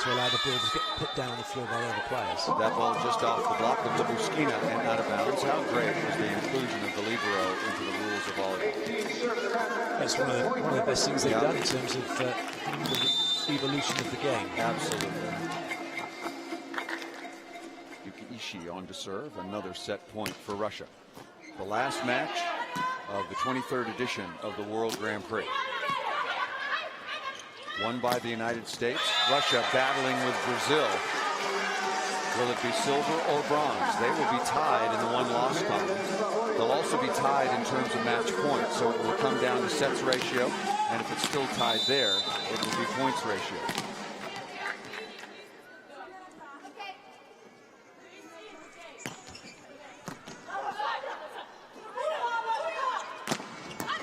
Speaker 2: to allow the ball to get put down on the floor by the other players.
Speaker 1: That ball just off the block of Labuskina and out of bounds. How great was the inclusion of the libero into the rules of volleyball?
Speaker 2: That's one of the best things they've done in terms of the evolution of the game.
Speaker 1: Absolutely. Ishii on to serve, another set point for Russia. The last match of the 23rd edition of the World Grand Prix. Won by the United States. Russia battling with Brazil. Will it be silver or bronze? They will be tied in the one-loss column. They'll also be tied in terms of match points, so it will come down to sets ratio, and if it's still tied there, it will be points ratio.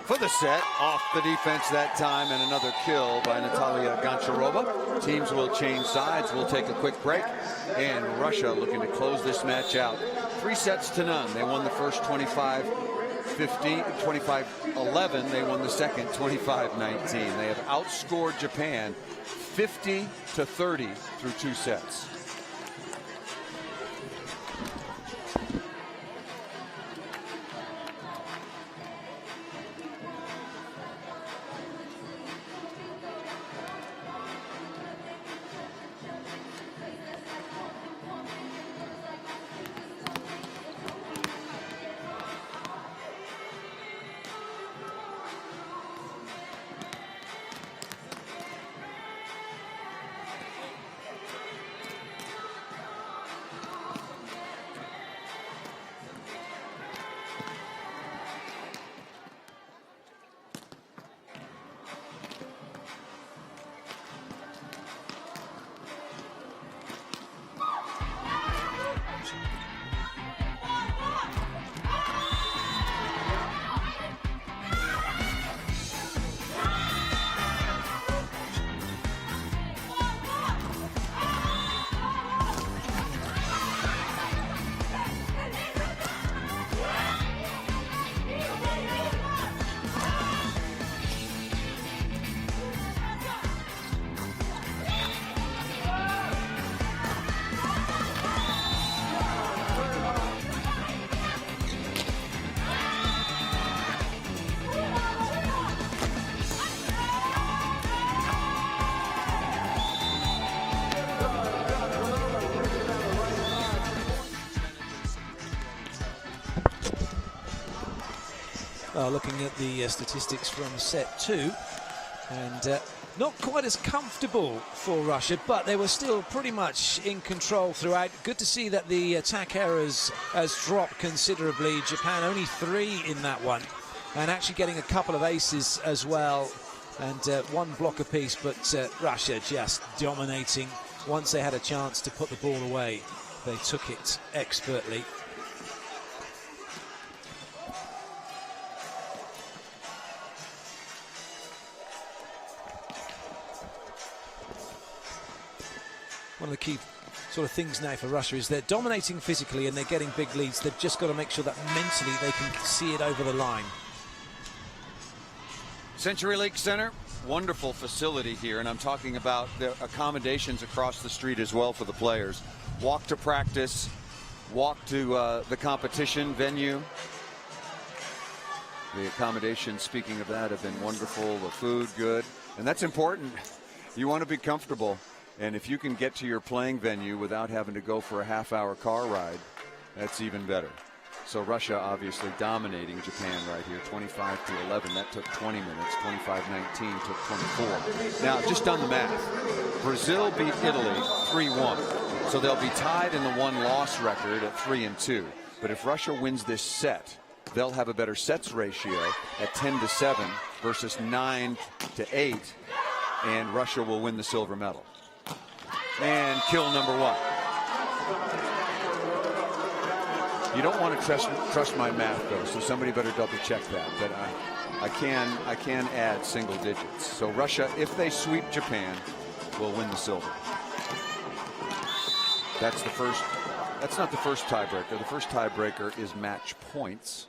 Speaker 1: For the set, off the defense that time, and another kill by Natalia Goncharova. Teams will change sides. We'll take a quick break. And Russia looking to close this match out. 3-0. They won the first 25-15, 25-11. They won the second 25-19. They have outscored Japan 50-30 through 2 sets.
Speaker 2: Looking at the statistics from set 2, and not quite as comfortable for Russia, but they were still pretty much in control throughout. Good to see that the attack errors has dropped considerably. Japan only 3 in that one, and actually getting a couple of aces as well, and 1 block apiece, but Russia just dominating. Once they had a chance to put the ball away, they took it expertly. One of the key sort of things now for Russia is they're dominating physically and they're getting big leads. They've just got to make sure that mentally they can see it over the line.
Speaker 1: CenturyLink Center, wonderful facility here, and I'm talking about the accommodations across the street as well for the players. Walk to practice, walk to the competition venue. The accommodations, speaking of that, have been wonderful. The food, good, and that's important. You want to be comfortable. And if you can get to your playing venue without having to go for a half-hour car ride, that's even better. So Russia obviously dominating Japan right here, 25-11. That took 20 minutes. 25-19 took 24. Now, just on the math, Brazil beat Italy 3-1. So they'll be tied in the one-loss record at 3-2. But if Russia wins this set, they'll have a better sets ratio at 10-7 versus 9-8, and Russia will win the silver medal. And kill number 1. You don't want to trust my math though, so somebody better double check that. But I can add single digits. So Russia, if they sweep Japan, will win the silver. That's the first That's not the first tiebreaker. The first tiebreaker is match points.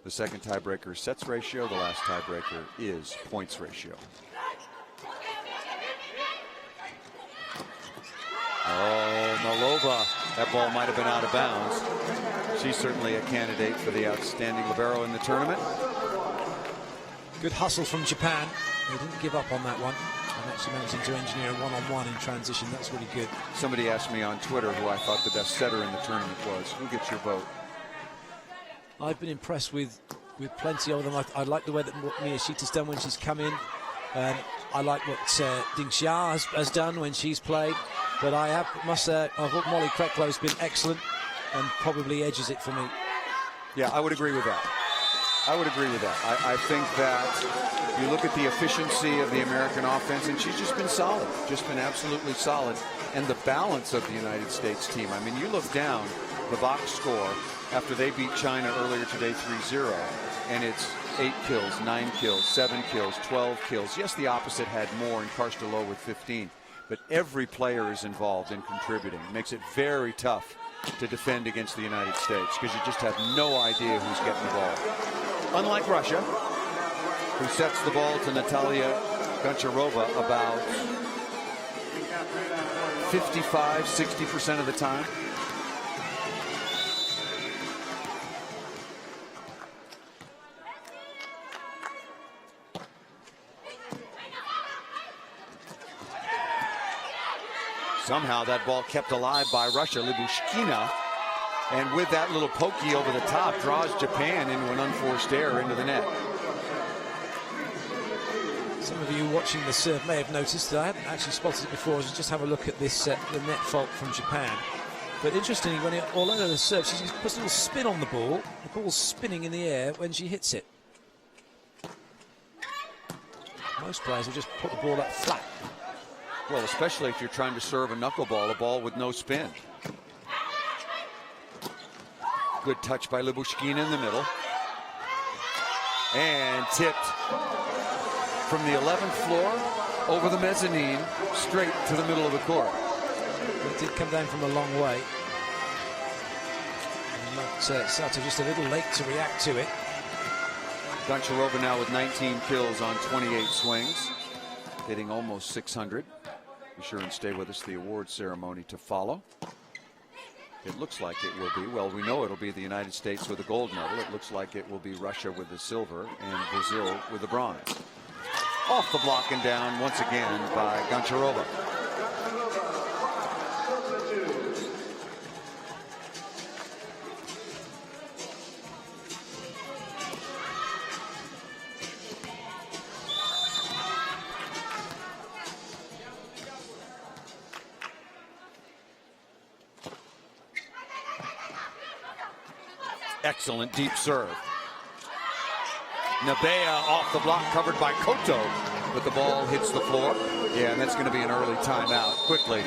Speaker 1: The second tiebreaker is sets ratio. The last tiebreaker is points ratio. Oh, Malova. That ball might have been out of bounds. She's certainly a candidate for the outstanding libero in the tournament.
Speaker 2: Good hustle from Japan. They didn't give up on that one. And actually managing to engineer a one-on-one in transition. That's really good.
Speaker 1: Somebody asked me on Twitter who I thought the best setter in the tournament was. Who gets your vote?
Speaker 2: I've been impressed with plenty of them. I like the way that Miyashita's done when she's come in. I like what Ding Xia has done when she's played. But I must say, I thought Molly Kreklow's been excellent and probably edges it for me.
Speaker 1: Yeah, I would agree with that. I would agree with that. I think that you look at the efficiency of the American offense, and she's just been solid, just been absolutely solid. And the balance of the United States team. I mean, you look down the box score after they beat China earlier today 3-0, and it's 8 kills, 9 kills, 7 kills, 12 kills. Yes, the opposite had more in Karstalo with 15, but every player is involved in contributing. It makes it very tough to defend against the United States because you just have no idea who's getting the ball. Unlike Russia, who sets the ball to Natalia Goncharova about 55–60% of the time. Somehow that ball kept alive by Russia. Lyubushkina, and with that little pokey over the top, draws Japan into an unforced error into the net.
Speaker 2: Some of you watching the serve may have noticed that I hadn't actually spotted it before. Just have a look at this, the net fault from Japan. But interestingly, although the serve, she just puts a little spin on the ball. The ball's spinning in the air when she hits it. Most players will just put the ball up flat.
Speaker 1: Well, especially if you're trying to serve a knuckleball, a ball with no spin. Good touch by Lyubushkina in the middle. And tipped from the 11th floor over the mezzanine straight to the middle of the court.
Speaker 2: It did come down from a long way. Sato just a little late to react to it.
Speaker 1: Goncharova now with 19 kills on 28 swings, hitting almost 600. Be sure and stay with us. The award ceremony to follow. It looks like it will be. Well, we know it'll be the United States with the gold medal. It looks like it will be Russia with the silver and Brazil with the bronze. Off the block and down once again by Goncharova. Excellent deep serve. Nabea off the block, covered by Koto, but the ball hits the floor. Yeah, and that's going to be an early timeout. Quickly,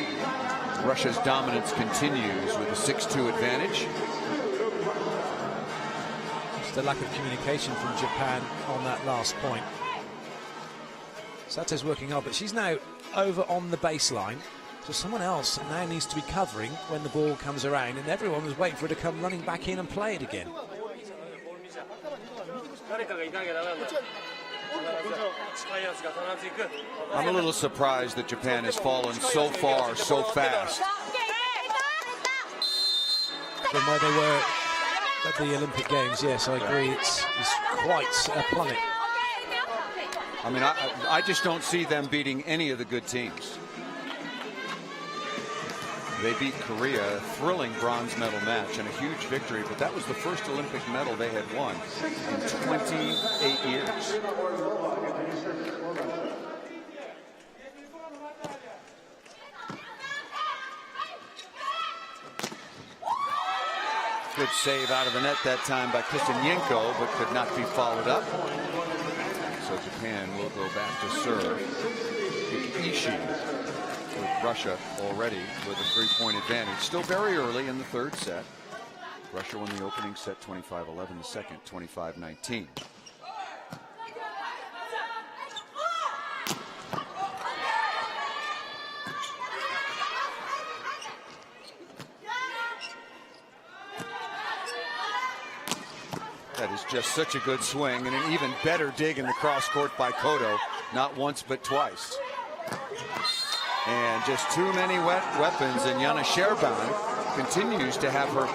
Speaker 1: Russia's dominance continues with a 6-2 advantage.
Speaker 2: Just a lack of communication from Japan on that last point. Sato's working hard, but she's now over on the baseline. So someone else now needs to be covering when the ball comes around, and everyone was waiting for her to come running back in and play it again.
Speaker 1: I'm a little surprised that Japan has fallen so far so fast.
Speaker 2: From where they were at the Olympic Games, yes, I agree. It's quite a plummet.
Speaker 1: I mean, I just don't see them beating any of the good teams. They beat Korea, a thrilling bronze medal match and a huge victory, but that was the first Olympic medal they had won in 28 years. Good save out of the net that time by Kisanyenko, but could not be followed up. So Japan will go back to serve. Ishii. With Russia already with a 3-point advantage. Still very early in the third set. Russia won the opening set 25-11, the second 25-19. That is just such a good swing, and an even better dig in the cross court by Kodo. Not once, but twice. And just too many weapons, and Yana Sherban continues to have her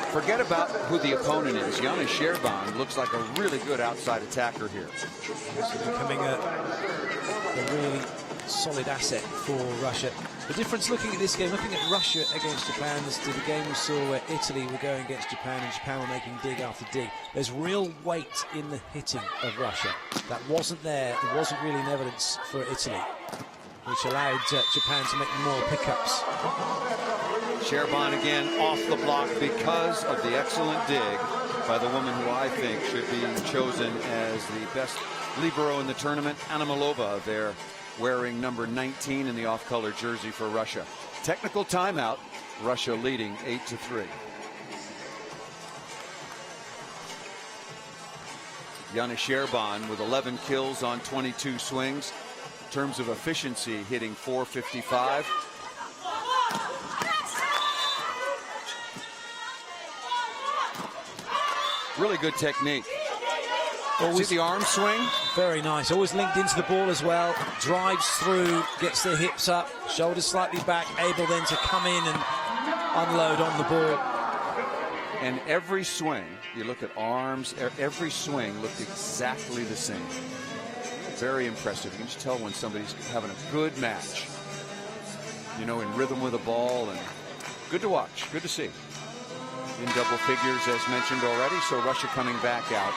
Speaker 1: forget about who the opponent is. Yana Sherban looks like a really good outside attacker here.
Speaker 2: This is becoming a really solid asset for Russia. The difference looking at this game, looking at Russia against Japan, is to the game we saw where Italy were going against Japan and Japan were making dig after dig. There's real weight in the hitting of Russia. That wasn't there. It wasn't really in evidence for Italy, which allowed Japan to make more pickups.
Speaker 1: Sherban again off the block because of the excellent dig by the woman who I think should be chosen as the best libero in the tournament, Anna Malova, there wearing number 19 in the off-color jersey for Russia. Technical timeout, Russia leading 8-3. Yana Sherban with 11 kills on 22 swings. In terms of efficiency, hitting .455. Really good technique. See the arm swing?
Speaker 2: Very nice. Always linked into the ball as well. Drives through, gets the hips up, shoulders slightly back, able then to come in and unload on the ball.
Speaker 1: And every swing, you look at arms, every swing looked exactly the same. Very impressive. You can just tell when somebody's having a good match. You know, in rhythm with the ball, and good to watch, good to see. In double figures, as mentioned already, so Russia coming back out.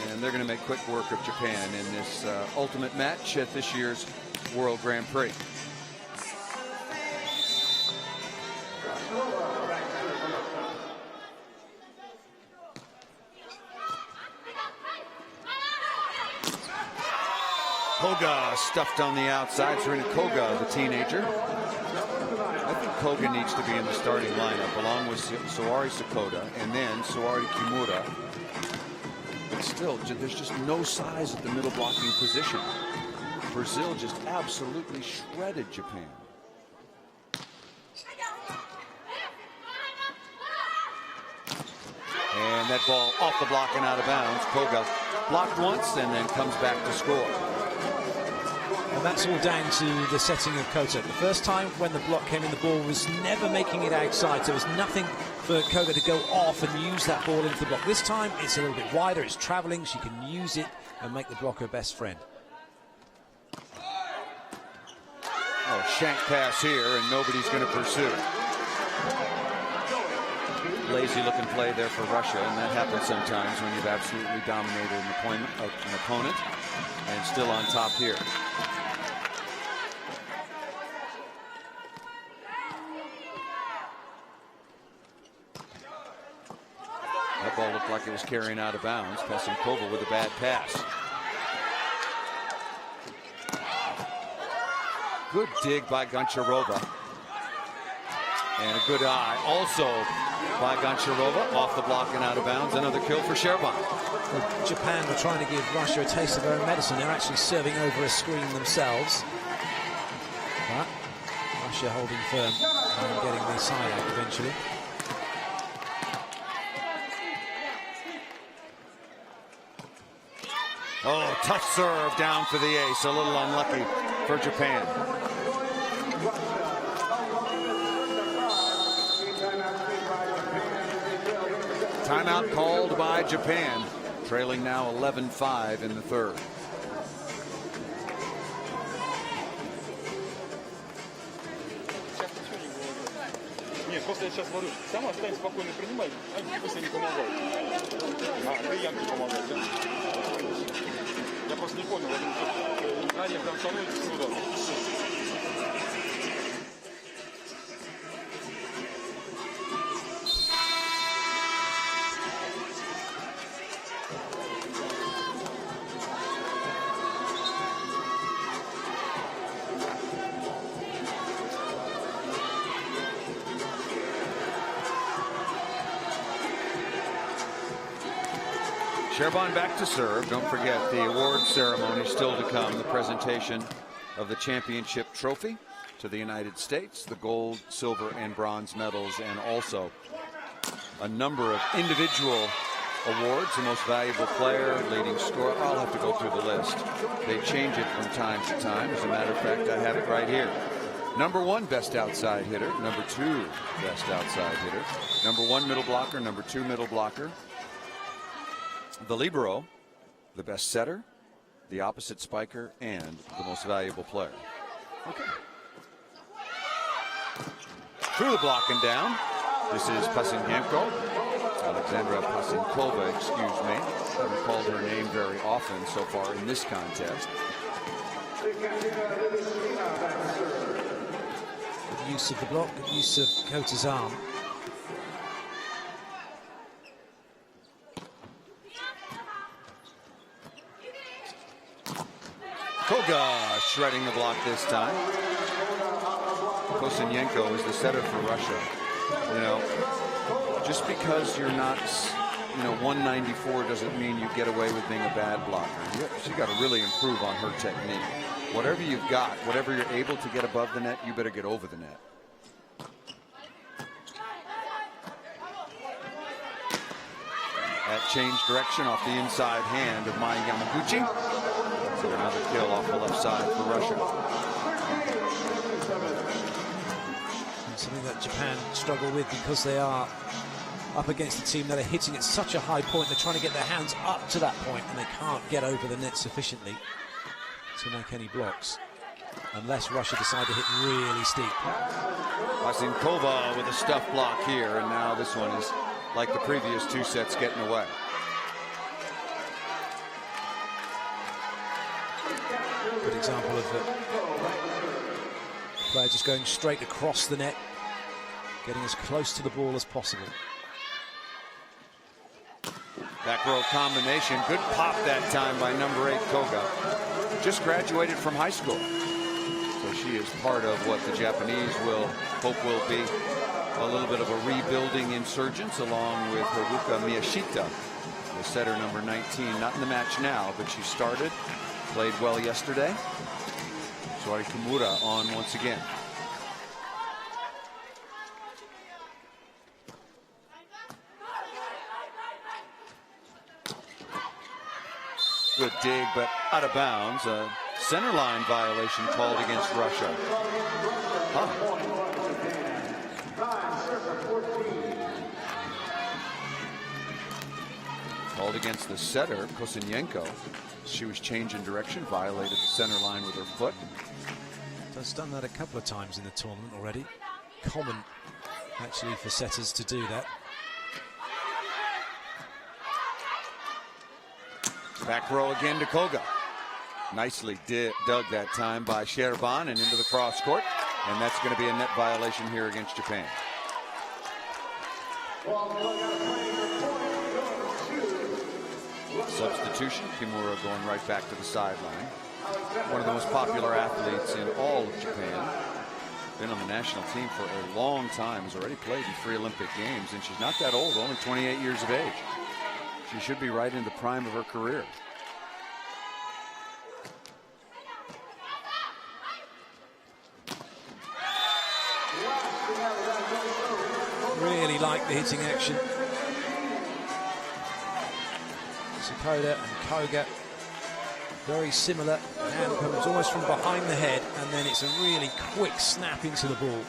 Speaker 1: And they're going to make quick work of Japan in this ultimate match at this year's World Grand Prix. Koga stuffed on the outside. Serena Koga, the teenager. I think Koga needs to be in the starting lineup along with Saori Sakota and then Saori Kimura. But still, there's just no size at the middle blocking position. Brazil just absolutely shredded Japan. And that ball off the block and out of bounds. Koga blocked once and then comes back to score.
Speaker 2: And that's all down to the setting of Koga. The first time when the block came in, the ball was never making it outside. So there was nothing for Koga to go off and use that ball into the block. This time it's a little bit wider, it's traveling, she can use it and make the block her best friend.
Speaker 1: Oh, shank pass here, and nobody's going to pursue. Lazy looking play there for Russia, and that happens sometimes when you've absolutely dominated an opponent and still on top here. That ball looked like it was carrying out of bounds. Pesenkova with a bad pass. Good dig by Goncharova. And a good eye also by Goncharova. Off the block and out of bounds. Another kill for Sherban.
Speaker 2: Well, Japan were trying to give Russia a taste of their own medicine. They're actually serving over a screen themselves. But Russia holding firm and getting the side out eventually.
Speaker 1: Oh, tough serve down for the ace. A little unlucky for Japan. Timeout called by Japan, trailing now 11-5 in the third.
Speaker 3: Просто я сейчас говорю, сама стань спокойно принимай, а пусть они помогают. А, ты Янке помогать, да? Я просто не понял, они там становятся сюда.
Speaker 1: Sherban back to serve. Don't forget the award ceremony still to come. The presentation of the championship trophy to the United States, the gold, silver, and bronze medals, and also a number of individual awards, the most valuable player, leading scorer. I'll have to go through the list. They change it from time to time. As a matter of fact, I have it right here. Number 1, best outside hitter. Number 2, best outside hitter. Number 1, middle blocker. Number 2, middle blocker. The libero, the best setter, the opposite spiker, and the most valuable player. Okay. Through the block and down. This is Pasinyenko. Alexandra Pasinkova, excuse me. I haven't called her name very often so far in this contest.
Speaker 2: Good use of the block, good use of Kota's arm.
Speaker 1: Koga shredding the block this time. Kosenyenko is the setter for Russia. You know, just because you're not, 194 doesn't mean you get away with being a bad blocker. She's got to really improve on her technique. Whatever you've got, whatever you're able to get above the net, you better get over the net. That changed direction off the inside hand of Mai Yamaguchi. So another kill off the left side for Russia.
Speaker 2: Something that Japan struggle with because they are up against a team that are hitting at such a high point. They're trying to get their hands up to that point and they can't get over the net sufficiently to make any blocks unless Russia decide to hit really steep.
Speaker 1: Pasinkova with a stuff block here, and now this one is like the previous 2 sets, getting away.
Speaker 2: Good example of the player just going straight across the net, getting as close to the ball as possible.
Speaker 1: Back row combination, good pop that time by number 8 Koga. Just graduated from high school, so she is part of what the Japanese will hope will be a little bit of a rebuilding insurgence, along with Haruka Miyashita, the setter number 19. Not in the match now, but she started, played well yesterday. Suari Kimura on once again. Good dig, but out of bounds. A center line violation called against Russia. Called against the setter, Kosenyenko. She was changing direction, violated the center line with her foot.
Speaker 2: Has done that a couple of times in the tournament already. Common, actually, for setters to do that.
Speaker 1: Back row again to Koga. Nicely dug that time by Sherban and into the cross court. And that's going to be a net violation here against Japan. Substitution, Kimura going right back to the sideline. One of the most popular athletes in all of Japan. Been on the national team for a long time, has already played in 3 Olympic Games, and she's not that old, only 28 years of age. She should be right in the prime of her career.
Speaker 2: Really like the hitting action. Sakoda and Koga, very similar. Hand comes almost from behind the head, and then it's a really quick snap into the ball.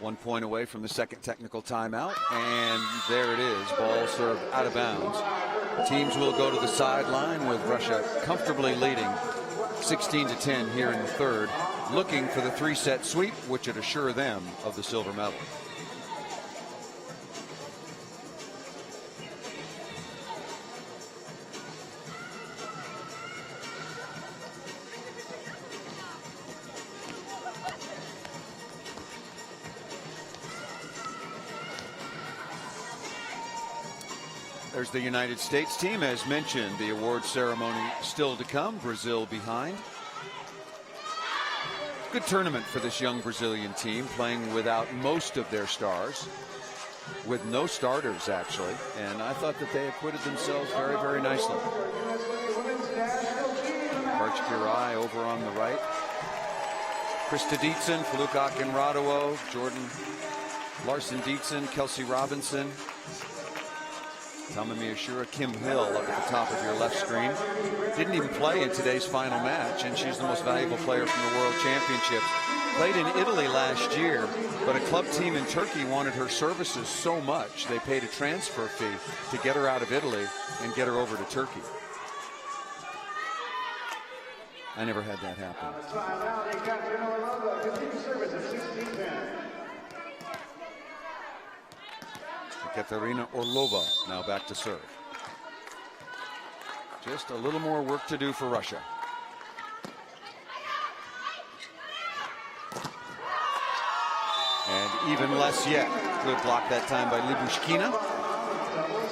Speaker 1: 1 point away from the second technical timeout, and there it is, ball served out of bounds. Teams will go to the sideline with Russia comfortably leading 16-10 here in the third, looking for the 3-set sweep, which would assure them of the silver medal. There's the United States team, as mentioned. The award ceremony still to come. Brazil behind. Good tournament for this young Brazilian team, playing without most of their stars, with no starters actually, and I thought that they acquitted themselves very, very nicely. Barch-Girai over on the right. Krista Dietzen, Faluk Akinradowo, Jordan Larson Dietzen, Kelsey Robinson. Tamami Ashura, Kim Hill up at the top of your left screen. Didn't even play in today's final match, and she's the most valuable player from the World Championship. Played in Italy last year, but a club team in Turkey wanted her services so much they paid a transfer fee to get her out of Italy and get her over to Turkey. I never had that happen. Katerina Orlova now back to serve. Just a little more work to do for Russia. And even less yet. Good block that time by Libushkina.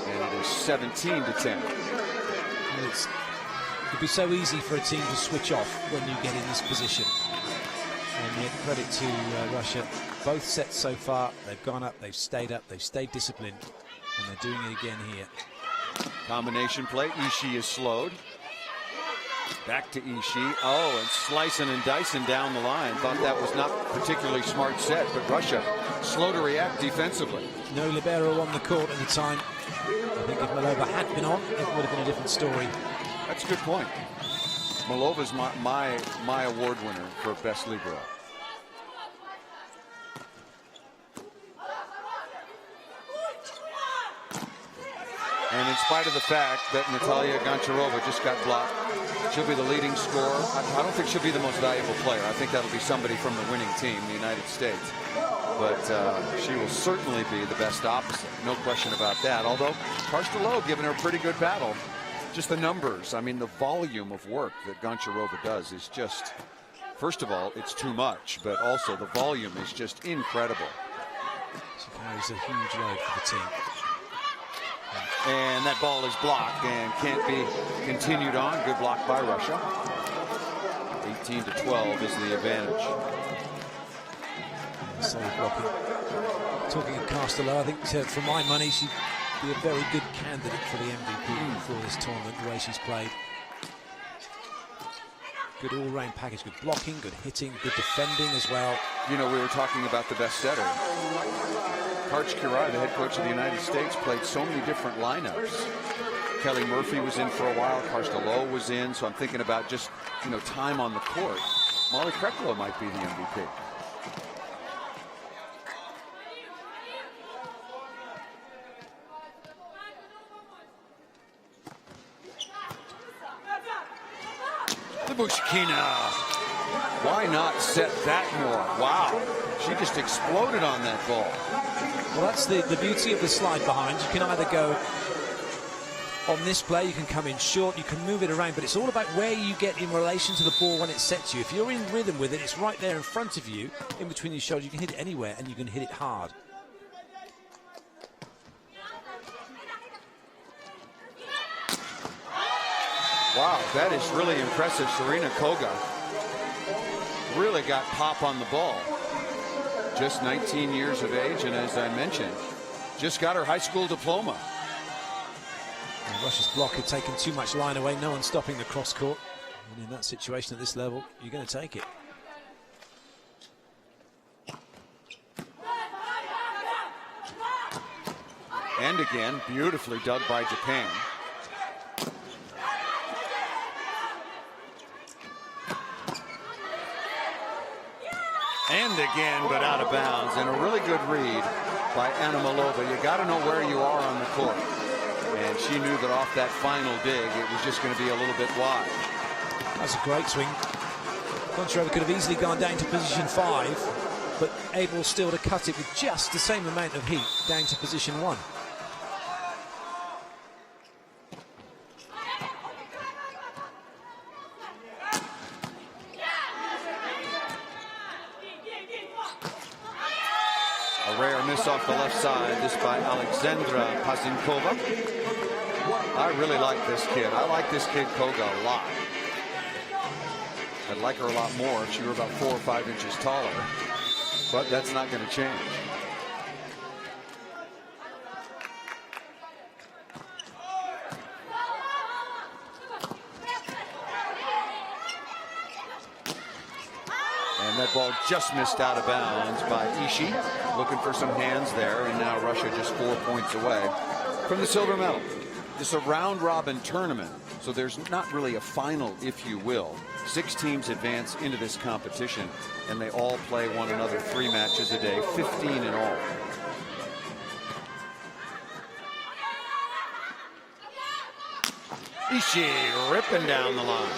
Speaker 1: And it is 17-10.
Speaker 2: It'd be so easy for a team to switch off when you get in this position. And yet, credit to Russia. Both sets so far, they've gone up, they've stayed disciplined, and they're doing it again here.
Speaker 1: Combination play. Ishii is slowed. Back to Ishii. Oh, and slicing and dicing down the line. Thought that was not particularly smart set, but Russia slow to react defensively.
Speaker 2: No libero on the court at the time. I think if Malova had been on, it would have been a different story.
Speaker 1: That's a good point. Malova's my award winner for best libero. And in spite of the fact that Natalia Goncharova just got blocked, she'll be the leading scorer. I don't think she'll be the most valuable player. I think that'll be somebody from the winning team, the United States. But she will certainly be the best opposite. No question about that. Although Karstalo giving her a pretty good battle. Just the numbers. I mean, the volume of work that Goncharova does is just, first of all, it's too much. But also the volume is just incredible.
Speaker 2: She carries a huge load for the team.
Speaker 1: And that ball is blocked and can't be continued on. Good block by Russia. 18-12 is the advantage.
Speaker 2: Solid blocking. Talking of Castello, I think for my money she'd be a very good candidate for the MVP for this tournament, the way she's played. Good all-round package, good blocking, good hitting, good defending as well.
Speaker 1: You know, we were talking about the best setter. Karch Kirai, the head coach of the United States, played so many different lineups. Kelly Murphy was in for a while. Karstalo was in. So I'm thinking about just, you know, time on the court. Molly Kreklo might be the MVP. Libushkina. Why not set that more? Wow. She just exploded on that ball.
Speaker 2: Well, that's the beauty of the slide behind. You can either go on this play, you can come in short, you can move it around, but it's all about where you get in relation to the ball when it sets you. If you're in rhythm with it, it's right there in front of you, in between your shoulders. You can hit it anywhere, and you can hit it hard.
Speaker 1: Wow, that is really impressive. Serena Koga really got pop on the ball. Just 19 years of age, and as I mentioned, just got her high school diploma.
Speaker 2: And Russia's block had taken too much line away. No one stopping the cross court. And in that situation at this level, you're going to take it.
Speaker 1: And again, beautifully dug by Japan. And again, but out of bounds. And a really good read by Anna Malova. You got to know where you are on the court. And she knew that off that final dig, it was just going to be a little bit wide.
Speaker 2: That's a great swing. Goncharova could have easily gone down to position 5, but able still to cut it with just the same amount of heat down to position 1.
Speaker 1: Rare miss off the left side, this by Alexandra Pazinkova. I really like this kid. I like this kid Koga a lot. I'd like her a lot more if she were about 4 or 5 inches taller, but that's not going to change. And that ball just missed out of bounds by Ishii. Looking for some hands there, and now Russia just 4 points away. from the silver medal. It's a round-robin tournament, so there's not really a final, if you will. 6 teams advance into this competition, and they all play one another 3 matches a day, 15 in all. Ishii ripping down the line.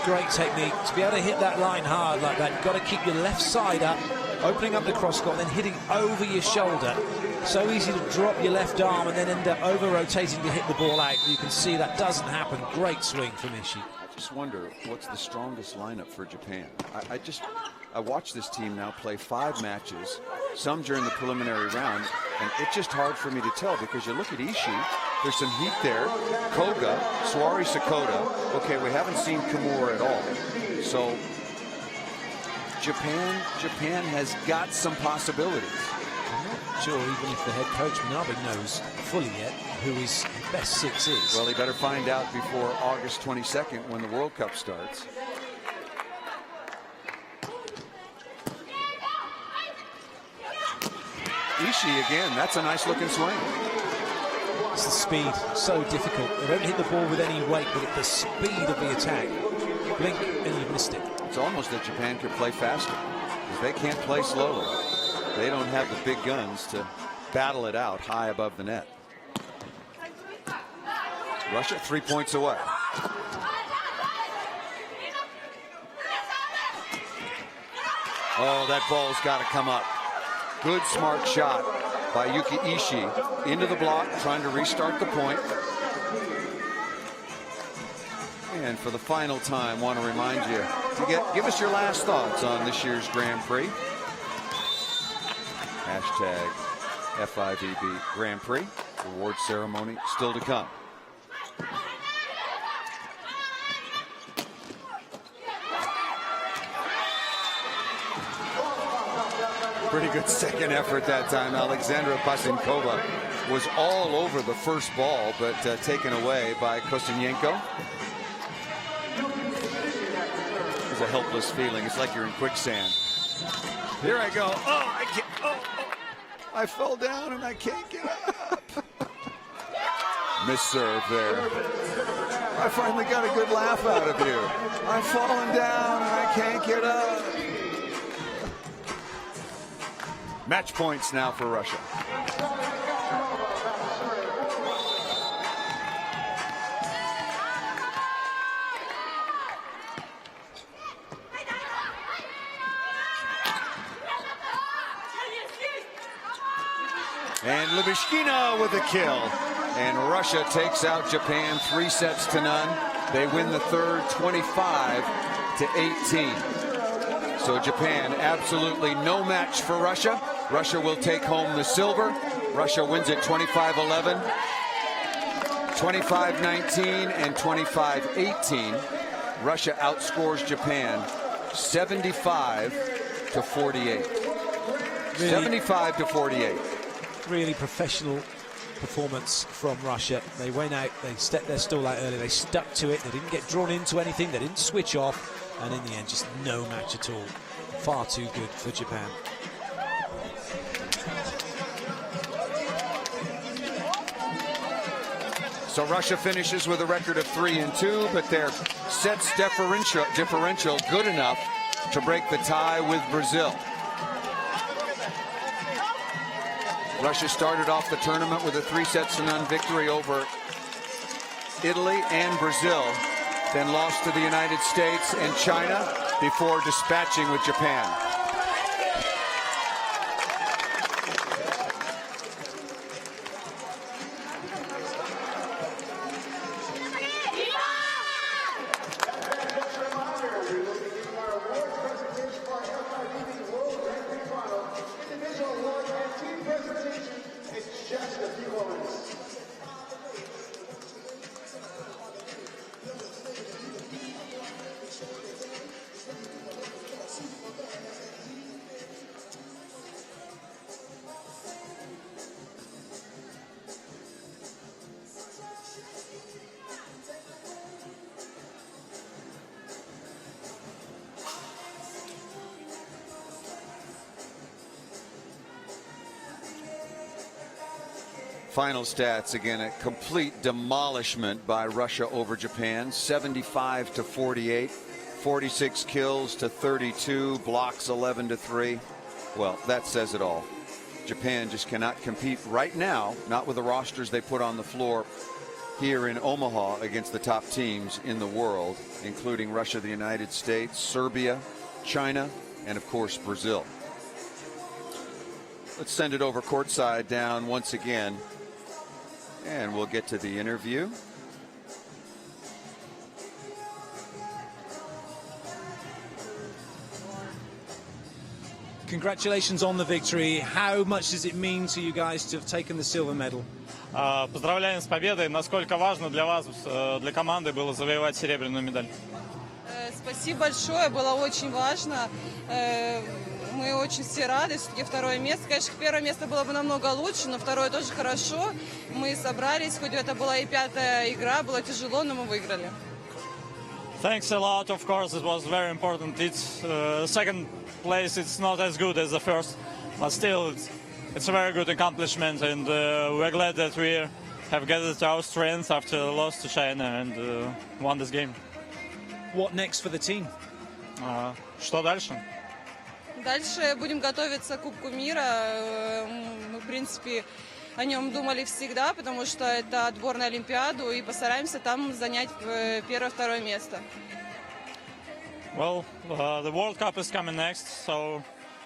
Speaker 2: Great technique. To be able to hit that line hard like that, you've got to keep your left side up, opening up the cross court, then hitting over your shoulder. So easy to drop your left arm and then end up over-rotating to hit the ball out. You can see that doesn't happen. Great swing from Ishii.
Speaker 1: I just wonder what's the strongest lineup for Japan. I watched this team now play 5 matches, some during the preliminary round, and it's just hard for me to tell because you look at Ishii, there's some heat there. Koga, Suwari Sakota. Okay, we haven't seen Kimura at all. So Japan has got some possibilities.
Speaker 2: I'm not sure even if the head coach Manabe knows fully yet who his best 6 is.
Speaker 1: Well, he better find out before August 22nd when the World Cup starts. Ishii again, that's a nice looking swing.
Speaker 2: It's the speed, so difficult. They don't hit the ball with any weight, but at the speed of the attack. Blink and you've missed it.
Speaker 1: It's almost that Japan could play faster because they can't play slowly. They don't have the big guns to battle it out high above the net. Russia 3 points away. Oh, that ball's got to come up. Good smart shot by Yuki Ishii into the block, trying to restart the point. And for the final time, want to remind you to give us your last thoughts on this year's Grand Prix. Hashtag FIVB Grand Prix. Award ceremony still to come. Pretty good second effort that time. Alexandra Pasinkova was all over the first ball, but taken away by Kostenyenko. It's a helpless feeling. It's like you're in quicksand. Here I go. Oh, I can't. Oh, I fell down and I can't get up. Miss serve there. I finally got a good laugh out of you. I'm falling down and I can't get up. Match points now for Russia. And Lubishkina with a kill. And Russia takes out Japan 3-0. They win the third 25-18. So Japan absolutely no match for Russia. Russia will take home the silver. Russia wins it 25-11, 25-19, and 25-18. Russia outscores Japan 75-48. 75-48.
Speaker 2: Really professional performance from Russia. They went out, they stepped their stall out early, they stuck to it, they didn't get drawn into anything, they didn't switch off, and in the end, just no match at all. Far too good for Japan.
Speaker 1: So Russia finishes with a record of 3-2, but their sets differential good enough to break the tie with Brazil. Russia started off the tournament with a 3-0 victory over Italy and Brazil, then lost to the United States and China before dispatching with Japan. Final stats, again, a complete demolishment by Russia over Japan, 75-48, 46 kills to 32, blocks 11-3. Well, that says it all. Japan just cannot compete right now, not with the rosters they put on the floor here in Omaha against the top teams in the world, including Russia, the United States, Serbia, China, and of course Brazil. Let's send it over courtside down once again, and we'll get to the interview.
Speaker 2: Congratulations on the victory. How much does it mean to you guys to have taken the silver medal?
Speaker 4: Поздравляем с победой. Насколько важно для вас, для команды было завоевать серебряную медаль?
Speaker 5: Спасибо большое, было очень важно. Мы очень все рады, все-таки второе место. Конечно, первое место было бы намного лучше, но второе тоже хорошо. Мы собрались, хоть это была и пятая игра, было тяжело, но мы выиграли.
Speaker 4: Thanks a lot. Of course, it was very important. It's second place. It's not as good as the first, but still, it's a very good accomplishment, and we're glad that we have gathered our strength after the loss to China and won this game.
Speaker 2: What next for the team?
Speaker 4: Что дальше?
Speaker 5: Дальше будем готовиться к Кубку мира. Мы, в принципе, о нем думали всегда, потому что это отбор на Олимпиаду, и постараемся там занять первое-второе место.
Speaker 4: Well, the World Cup is coming next, so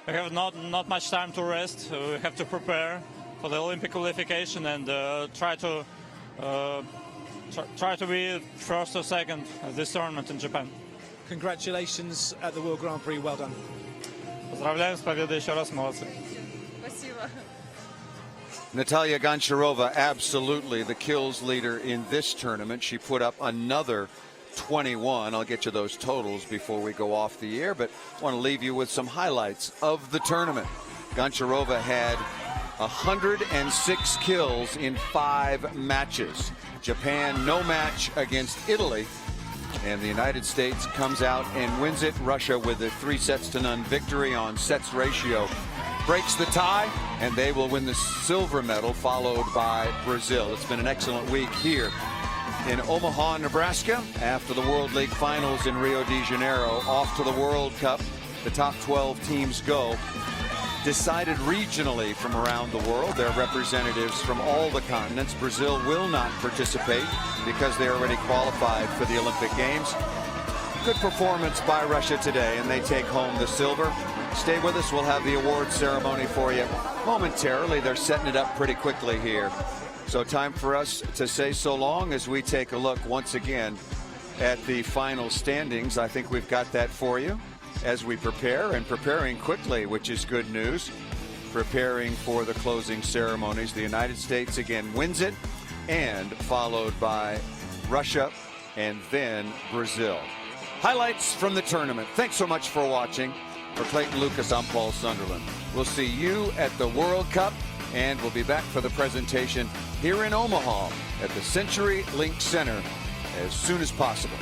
Speaker 4: we have not much time to rest. We have to prepare for the Olympic qualification and try to be first or second at this tournament in Japan.
Speaker 2: Congratulations at the World Grand Prix. Well done.
Speaker 4: Поздравляем с победой еще раз, молодцы.
Speaker 5: Спасибо.
Speaker 1: Natalia Goncharova, absolutely the kills leader in this tournament. She put up another 21. I'll get you those totals before we go off the air, but I want to leave you with some highlights of the tournament. Goncharova had 106 kills in 5 matches. Japan, no match against Italy. And the United States comes out and wins it. Russia, with a 3-0 victory on sets ratio, breaks the tie, and they will win the silver medal, followed by Brazil. It's been an excellent week here in Omaha, Nebraska. After the World League Finals in Rio de Janeiro, off to the World Cup. The top 12 teams go. Decided regionally from around the world. There are representatives from all the continents. Brazil will not participate because they already qualified for the Olympic Games. Good performance by Russia today, and they take home the silver. Stay with us. We'll have the award ceremony for you momentarily. They're setting it up pretty quickly here. So time for us to say so long as we take a look once again at the final standings. I think we've got that for you as we prepare, and preparing quickly, which is good news. Preparing for the closing ceremonies. The United States again wins it, and followed by Russia and then Brazil. Highlights from the tournament. Thanks so much for watching. For Clayton Lucas, I'm Paul Sunderland. We'll see you at the World Cup, and we'll be back for the presentation here in Omaha at the CenturyLink Center as soon as possible.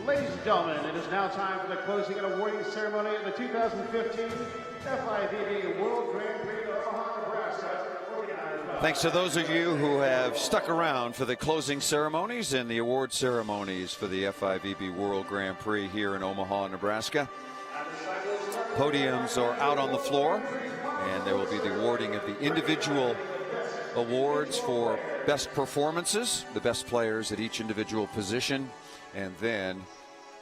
Speaker 6: Ladies and gentlemen, it is now time for the closing and awarding ceremony of the 2015 FIVB World Grand Prix of Omaha, Nebraska.
Speaker 1: Thanks to those of you who have stuck around for the closing ceremonies and the award ceremonies for the FIVB World Grand Prix here in Omaha, Nebraska. Podiums are out on the floor, and there will be the awarding of the individual awards for best performances, the best players at each individual position, and then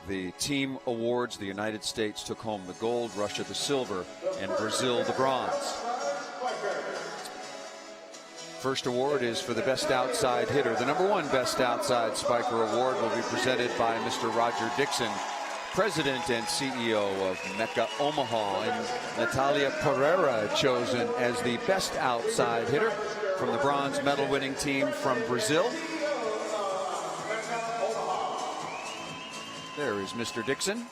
Speaker 1: the team awards. The United States took home the gold, Russia the silver, and Brazil the bronze. First award is for the best outside hitter. The #1 best outside spiker award will be presented by Mr. Roger Dixon, President and CEO of Mecca Omaha, and Natalia Pereira chosen as the best outside hitter from the bronze medal winning team from Brazil. There is Mr. Dixon.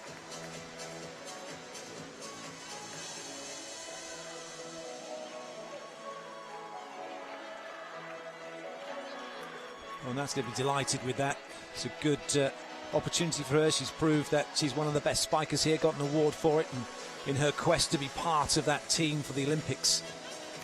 Speaker 2: Well, Nat's going to be delighted with that. It's a good opportunity for her. She's proved that she's one of the best spikers here, got an award for it, and in her quest to be part of that team for the Olympics.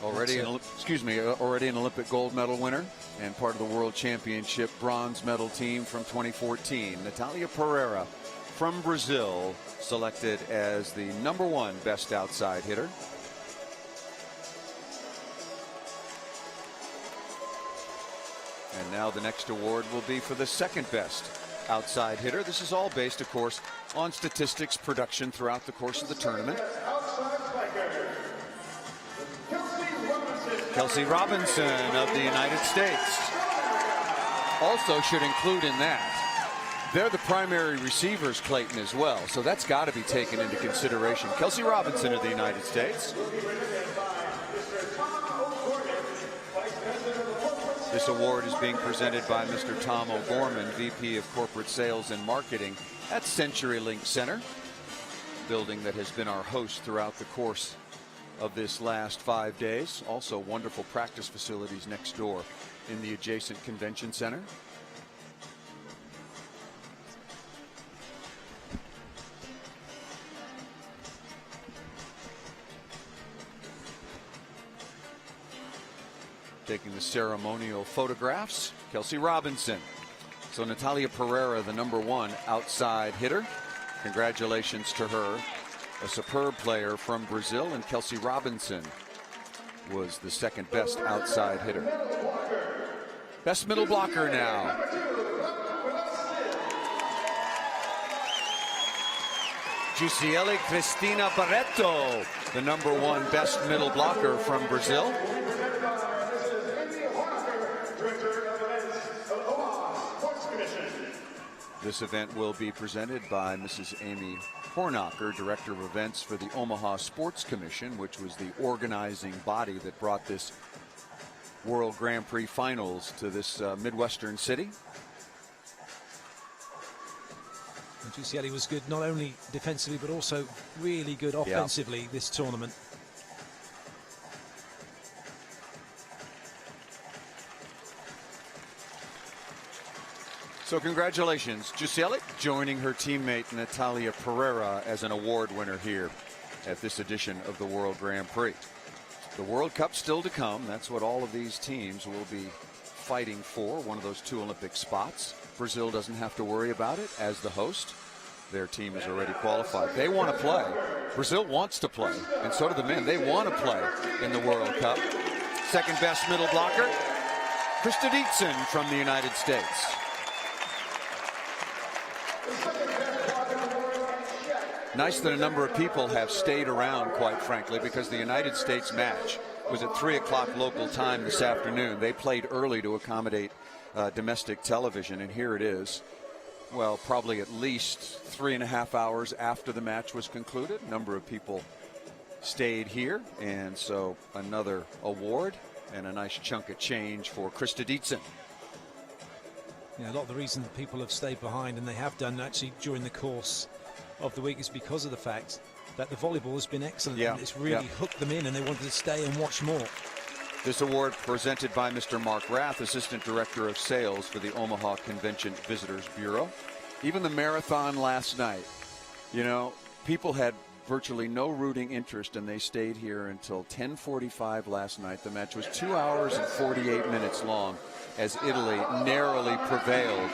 Speaker 1: Already an Olympic gold medal winner and part of the World Championship bronze medal team from 2014. Natalia Pereira from Brazil, selected as the #1 best outside hitter. And now the next award will be for the second best outside hitter. This is all based, of course, on statistics production throughout the course of the tournament. Kelsey Robinson of the United States also should include in that. They're the primary receivers, Clayton, as well, so that's got to be taken into consideration. Kelsey Robinson of the United States. This award is being presented by Mr. Tom O'Gorman, VP of Corporate Sales and Marketing at CenturyLink Center, building that has been our host throughout the course of this last 5 days. Also wonderful practice facilities next door in the adjacent convention center. Taking the ceremonial photographs, Kelsey Robinson. So Natalia Pereira, the #1 outside hitter. Congratulations to her, a superb player from Brazil, and Kelsey Robinson was the second best outside hitter. Best middle blocker now. Giusiele Cristina Barreto, the #1 best middle blocker from Brazil. This event will be presented by Mrs. Amy Hornacher, Director of Events for the Omaha Sports Commission, which was the organizing body that brought this World Grand Prix Finals to this Midwestern city.
Speaker 2: And Giusielli was good not only defensively but also really good offensively this tournament.
Speaker 1: So congratulations, Giusielli, joining her teammate Natalia Pereira as an award winner here at this edition of the World Grand Prix. The World Cup still to come. That's what all of these teams will be fighting for, one of those 2 Olympic spots. Brazil doesn't have to worry about it as the host. Their team is already qualified. They want to play. Brazil wants to play, and so do the men. They want to play in the World Cup. Second best middle blocker, Krista Dietzen from the United States. Nice that a number of people have stayed around, quite frankly, because the United States match was at 3 o'clock local time this afternoon. They played early to accommodate domestic television, and here it is. Well, probably at least 3.5 hours after the match was concluded. A number of people stayed here, and so another award and a nice chunk of change for Krista Dietzen.
Speaker 2: Yeah, a lot of the reason that people have stayed behind, and they have done actually during the course of the week, is because of the fact that the volleyball has been excellent. And it's really hooked them in, and they wanted to stay and watch more.
Speaker 1: This award presented by Mr. Mark Rath, Assistant Director of Sales for the Omaha Convention Visitors Bureau. Even the marathon last night, you know, people had virtually no rooting interest, and they stayed here until 10:45 last night. The match was 2 hours and 48 minutes long as Italy narrowly prevailed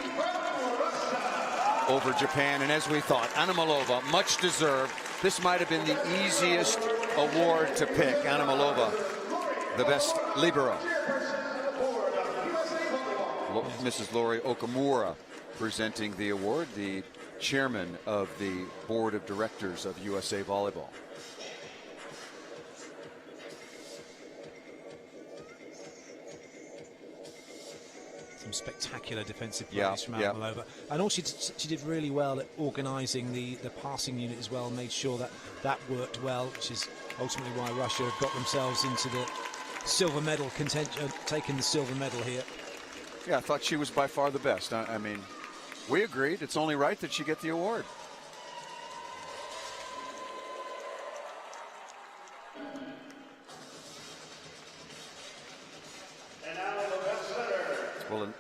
Speaker 1: over Japan. And as we thought, Anna Malova, much deserved. This might have been the easiest award to pick. Anna Malova, the best libero. Mrs. Lori Okamura presenting the award, the chairman of the board of directors of USA Volleyball.
Speaker 2: Some spectacular defensive plays from Anna Malova. And also she did really well at organising the passing unit as well, made sure that that worked well, which is ultimately why Russia have got themselves into the silver medal contention, taking the silver medal here.
Speaker 1: Yeah, I thought she was by far the best. I mean, we agreed. It's only right that she get the award.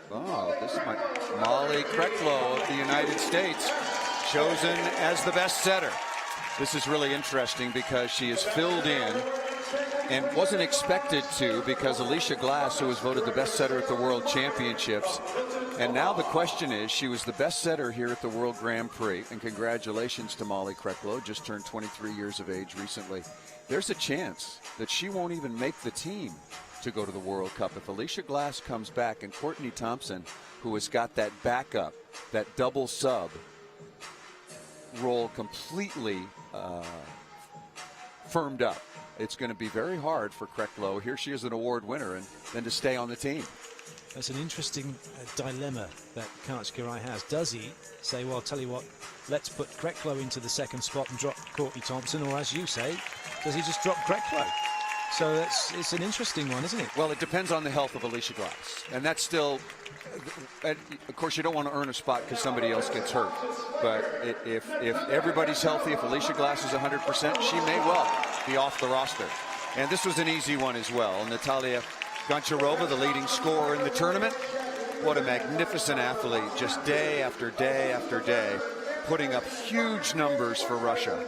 Speaker 1: Well, this is Molly Kreklow of the United States, chosen as the best setter. This is really interesting because she is filled in and wasn't expected to, because Alicia Glass, who was voted the best setter at the World Championships, and now the question is, she was the best setter here at the World Grand Prix, and congratulations to Molly Kreklow, just turned 23 years of age recently. There's a chance that she won't even make the team to go to the World Cup. If Alicia Glass comes back and Courtney Thompson, who has got that backup, that double sub role completely firmed up, it's going to be very hard for Kreklow. Here she is, an award winner, and then to stay on the team.
Speaker 2: That's an interesting dilemma that Karchkirai has. Does he say, well, I'll tell you what, let's put Kreklow into the second spot and drop Courtney Thompson, or as you say, does he just drop Kreklow? So it's an interesting one, isn't it?
Speaker 1: Well, it depends on the health of Alicia Glass. And that's still, of course, you don't want to earn a spot because somebody else gets hurt. But if everybody's healthy, if Alicia Glass is 100%, she may well be off the roster. And this was an easy one as well. Natalia Goncharova, the leading scorer in the tournament. What a magnificent athlete, just day after day after day, putting up huge numbers for Russia.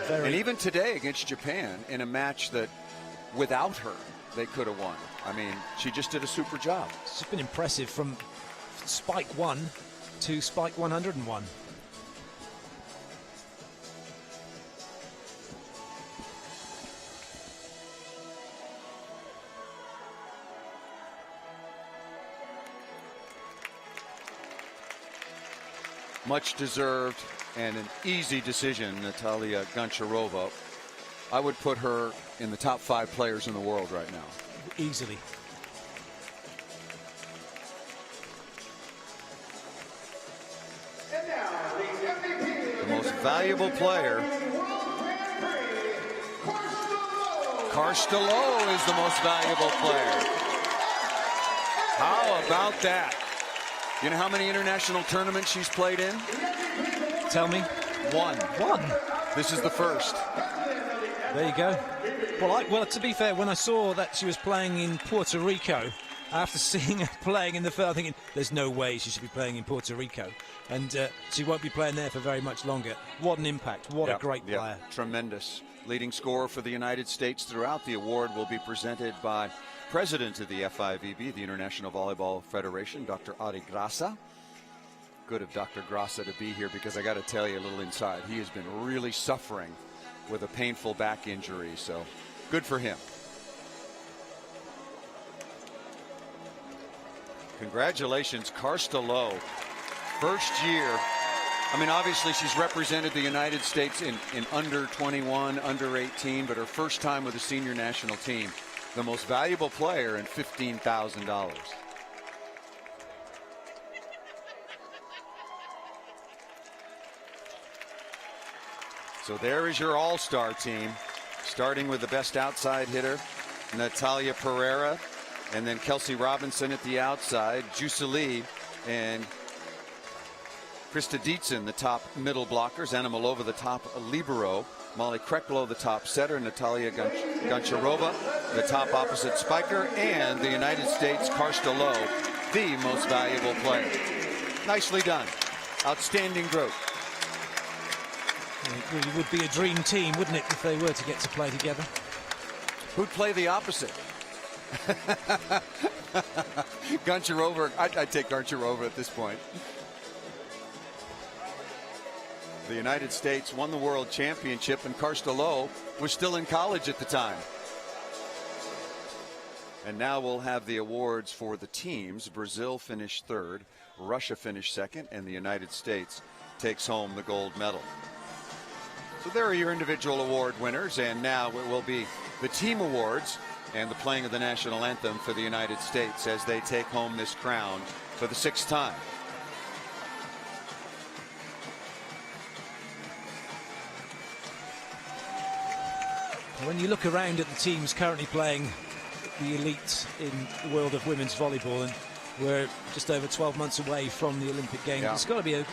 Speaker 1: And even today against Japan, in a match that without her they could have won. I mean, she just did a super job.
Speaker 2: It's been impressive from spike 1 to spike 101.
Speaker 1: much deserved and an easy decision, Natalia Goncharova. I would put her in the top 5 players in the world right now.
Speaker 2: Easily.
Speaker 1: The most valuable player. Karstalo is the most valuable player. How about that? You know how many international tournaments she's played in?
Speaker 2: Tell me.
Speaker 1: One. This is the first.
Speaker 2: There you go. Well, to be fair, when I saw that she was playing in Puerto Rico, after seeing her playing in the first, I'm thinking there's no way she should be playing in Puerto Rico, and she won't be playing there for very much longer. What an impact! What a great player!
Speaker 1: Tremendous. Leading scorer for the United States throughout. The award will be presented by President of the FIVB, the International Volleyball Federation, Dr. Ari Grasa. Good of Dr. Grasa to be here, because I got to tell you a little inside. He has been really suffering with a painful back injury, so good for him. Congratulations, Karstalo. First year. I mean, obviously she's represented the United States in under 21, under 18, but her first time with the senior national team. The most valuable player and $15,000. So there is your all-star team, starting with the best outside hitter, Natalia Pereira, and then Kelsey Robinson at the outside, Juseli and Krista Dietzen, the top middle blockers, Anna Malova, the top libero, Molly Kreklo, the top setter, Natalia Goncharova, the top opposite spiker, and the United States, Karstalo, the most valuable player. Nicely done. Outstanding group.
Speaker 2: It really would be a dream team, wouldn't it, if they were to get to play together?
Speaker 1: Who'd play the opposite? Goncharova. I'd take Goncharova at this point. The United States won the World Championship, and Karstalo was still in college at the time. And now we'll have the awards for the teams. Brazil finished 3rd, Russia finished 2nd, and the United States takes home the gold medal. So there are your individual award winners, and now it will be the team awards and the playing of the national anthem for the United States as they take home this crown for the 6th time.
Speaker 2: When you look around at the teams currently playing the elite in the world of women's volleyball, and we're just over 12 months away from the Olympic Games, it's got to be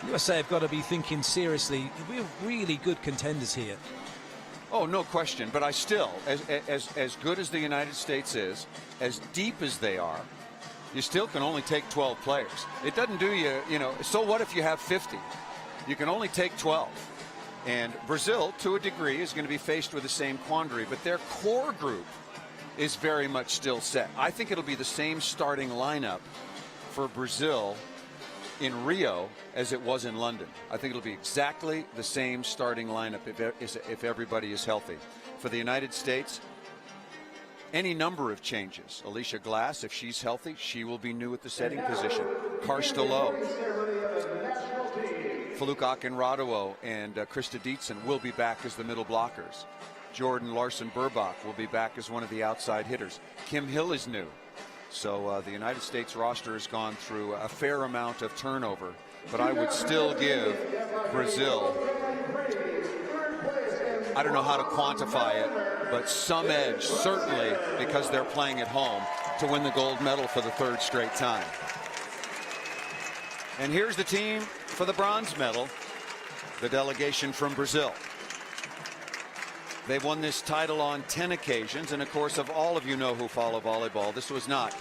Speaker 2: USA have got to be thinking seriously. We're really good contenders here.
Speaker 1: Oh, no question. But I still, as good as the United States is, as deep as they are, you still can only take 12 players. It doesn't do you, so what if you have 50? You can only take 12. And Brazil, to a degree, is going to be faced with the same quandary, but their core group is very much still set. I think it'll be the same starting lineup for Brazil in Rio as it was in London. I think it'll be exactly the same starting lineup if everybody is healthy. For the United States, any number of changes. Alicia Glass, if she's healthy, she will be new at the setting position. Karstalo, Faluk Akinradowo, and Krista Dietzen will be back as the middle blockers. Jordan Larson-Burbach will be back as one of the outside hitters. Kim Hill is new. So the United States roster has gone through a fair amount of turnover, but I would still give Brazil, I don't know how to quantify it, but some edge, certainly because they're playing at home, to win the gold medal for the 3rd straight time. And here's the team for the bronze medal, the delegation from Brazil. They've won this title on 10 occasions, and of course, of all of you know who follow volleyball, this was not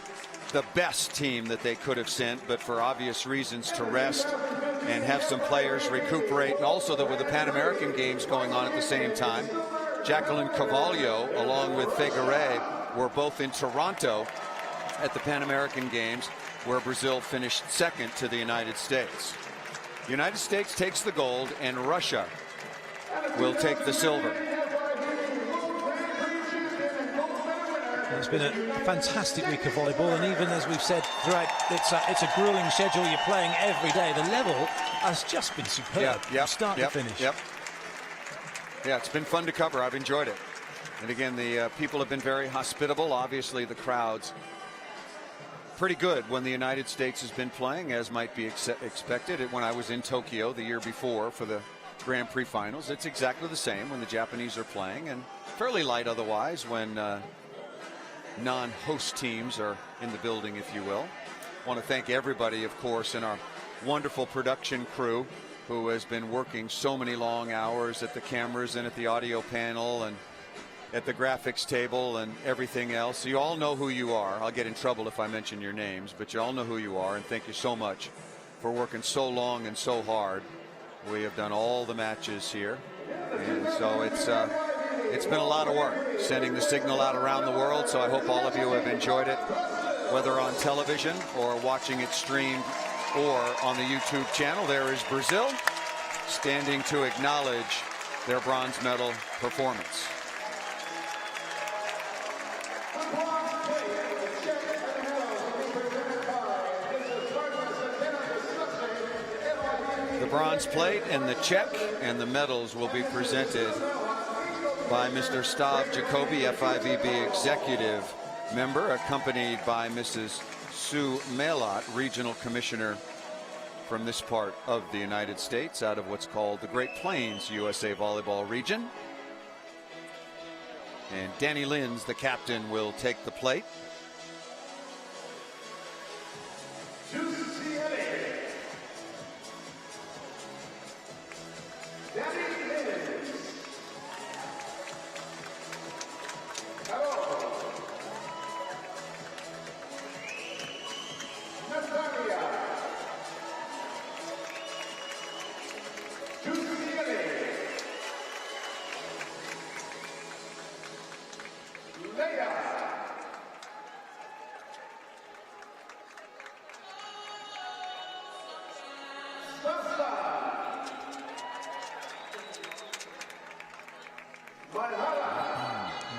Speaker 1: the best team that they could have sent, but for obvious reasons, to rest and have some players recuperate, and also that with the Pan American Games going on at the same time, Jacqueline Carvalho, along with Figueiredo, were both in Toronto at the Pan American Games, where Brazil finished 2nd to the United States. The United States takes the gold, and Russia will take the silver.
Speaker 2: It's been a fantastic week of volleyball, and even as we've said throughout, it's a grueling schedule. You're playing every day. The level has just been superb from start to finish.
Speaker 1: Yeah, it's been fun to cover. I've enjoyed it. And again, the people have been very hospitable. Obviously, the crowds pretty good when the United States has been playing, as might be expected. When I was in Tokyo the year before for the Grand Prix finals, it's exactly the same when the Japanese are playing, and fairly light otherwise when non-host teams are in the building, if you will. I want to thank everybody, of course, in our wonderful production crew who has been working so many long hours at the cameras and at the audio panel and at the graphics table and everything else. You all know who you are. I'll get in trouble if I mention your names, but you all know who you are, and thank you so much for working so long and so hard. We have done all the matches here, and so it's been a lot of work sending the signal out around the world, so I hope all of you have enjoyed it, whether on television or watching it streamed or on the YouTube channel. There is Brazil standing to acknowledge their bronze medal performance. The bronze plate and the check and the medals will be presented by Mr. Stav Jacoby, FIVB executive member, accompanied by Mrs. Sue Malott, regional commissioner from this part of the United States, out of what's called the Great Plains USA Volleyball region. And Danny Lins, the captain, will take the plate.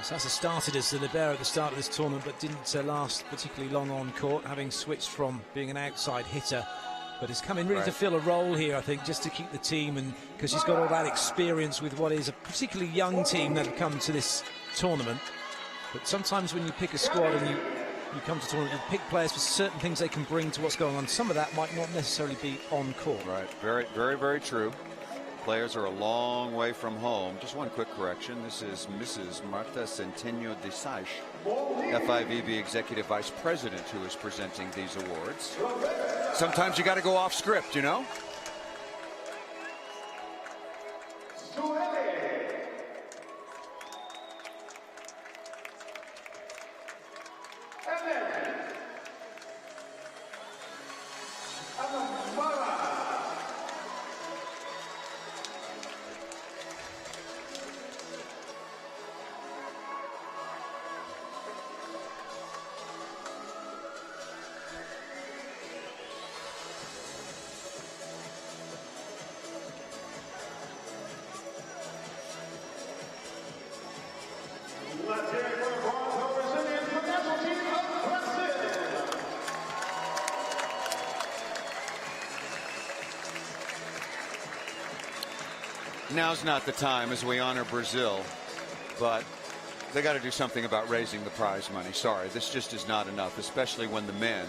Speaker 2: Sasa started as the libero at the start of this tournament, but didn't last particularly long on court, having switched from being an outside hitter. But he's come in really to fill a role here, I think, just to keep the team, and because he's got all that experience with what is a particularly young team that have come to this tournament. But sometimes when you pick a squad and you come to tournament, you pick players for certain things they can bring to what's going on. Some of that might not necessarily be on court. Right,
Speaker 1: very, very, very true. Players are a long way from home. Just one quick correction. This is Mrs. Marta Centeno de Sage, FIVB Executive Vice President, who is presenting these awards. Sometimes you got to go off script, you know? Now's not the time as we honor Brazil, but they got to do something about raising the prize money. Sorry, this just is not enough, especially when the men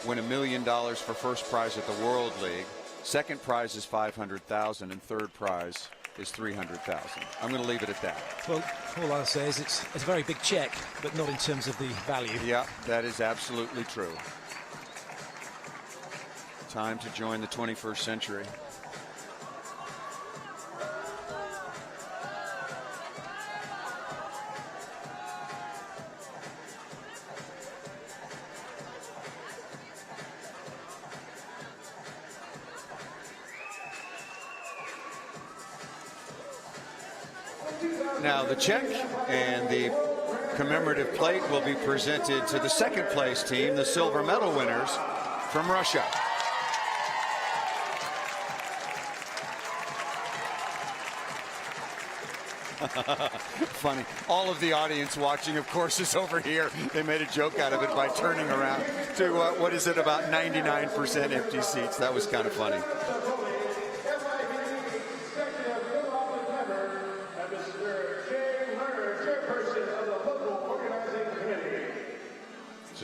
Speaker 1: win $1 million for first prize at the World League. Second prize is $500,000 and third prize is $300,000. I'm going to leave it at that.
Speaker 2: Well, all I'll say is it's a very big check, but not in terms of the value.
Speaker 1: Yeah, that is absolutely true. Time to join the 21st century. Now the check and the commemorative plate will be presented to the second place team, the silver medal winners from Russia. Funny. All of the audience watching, of course, is over here. They made a joke out of it by turning around to, what is it, about 99% empty seats. That was kind of funny.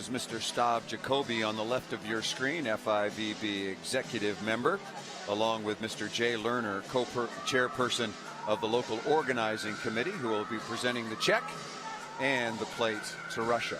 Speaker 1: is Mr. Stav Jacoby on the left of your screen, FIVB executive member, along with Mr. Jay Lerner, chairperson of the local organizing committee, who will be presenting the check and the plate to Russia.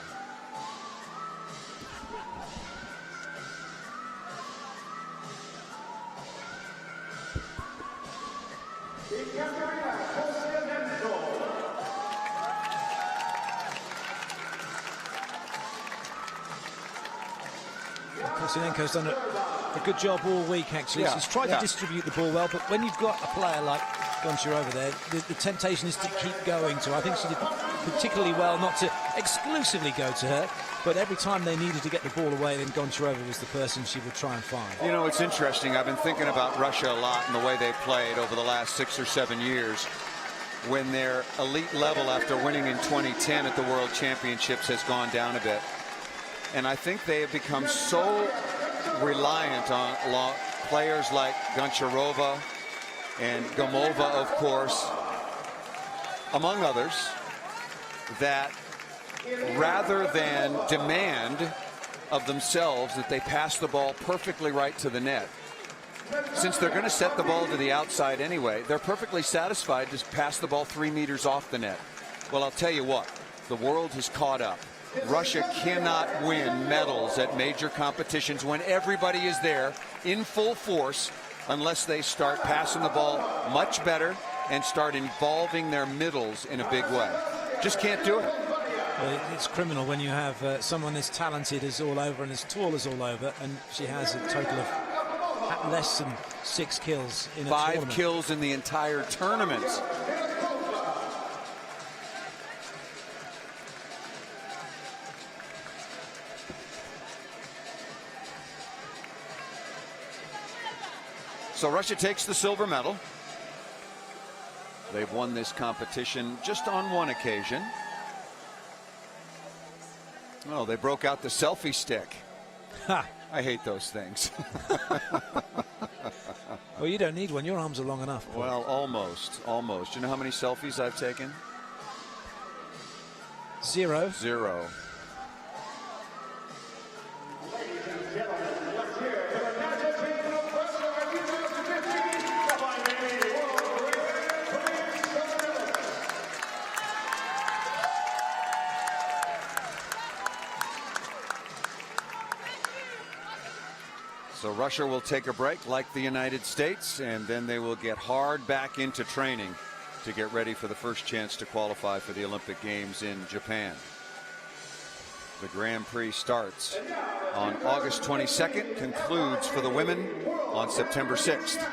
Speaker 2: Kostianenko's done a good job all week, actually.
Speaker 1: Yeah,
Speaker 2: He's tried to distribute the ball well, but when you've got a player like Goncharova there, the temptation is to keep going to her. I think she did particularly well not to exclusively go to her, but every time they needed to get the ball away, then Goncharova was the person she would try and find.
Speaker 1: You know, it's interesting. I've been thinking about Russia a lot and the way they played over the last 6 or 7 years, when their elite level after winning in 2010 at the World Championships has gone down a bit. And I think they have become so reliant on players like Goncharova and Gamova, of course, among others, that rather than demand of themselves that they pass the ball perfectly right to the net, since they're going to set the ball to the outside anyway, they're perfectly satisfied to pass the ball 3 meters off the net. Well, I'll tell you what, the world has caught up. Russia cannot win medals at major competitions when everybody is there in full force unless they start passing the ball much better and start involving their middles in a big way. Just can't do it.
Speaker 2: Well, it's criminal when you have someone as talented as all over and as tall as all over, and she has a total of less than 6 kills in a tournament.
Speaker 1: 5 kills in the entire tournament. So Russia takes the silver medal. They've won this competition just on one occasion. Oh, they broke out the selfie stick.
Speaker 2: Ha!
Speaker 1: I hate those things.
Speaker 2: Well, you don't need one. Your arms are long enough. Paul.
Speaker 1: Well, almost. You know how many selfies I've taken?
Speaker 2: 0.
Speaker 1: 0. So Russia will take a break like the United States, and then they will get hard back into training to get ready for the first chance to qualify for the Olympic Games in Japan. The Grand Prix starts on August 22nd, concludes for the women on September 6th.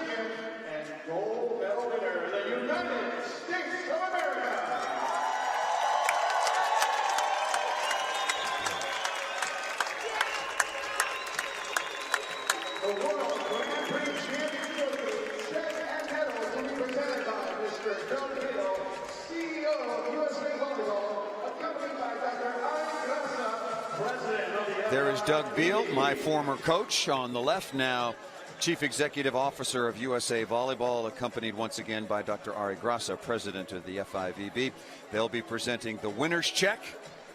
Speaker 1: There is Doug Beal, my former coach, on the left, now Chief Executive Officer of USA Volleyball, accompanied once again by Dr. Ari Grassa, President of the FIVB. They'll be presenting the winner's check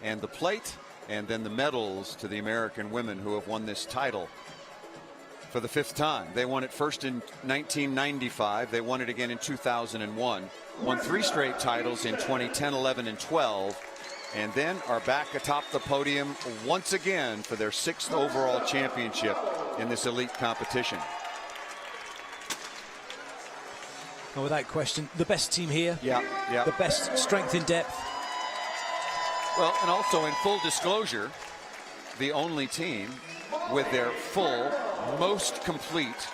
Speaker 1: and the plate, and then the medals to the American women who have won this title for the 5th time. They won it first in 1995. They won it again in 2001. Won 3 straight titles in 2010, 11, and 12. And then are back atop the podium once again for their 6th overall championship in this elite competition.
Speaker 2: Well, without question, the best team here.
Speaker 1: Yeah.
Speaker 2: The best strength in depth.
Speaker 1: Well, and also in full disclosure, the only team with their full, most complete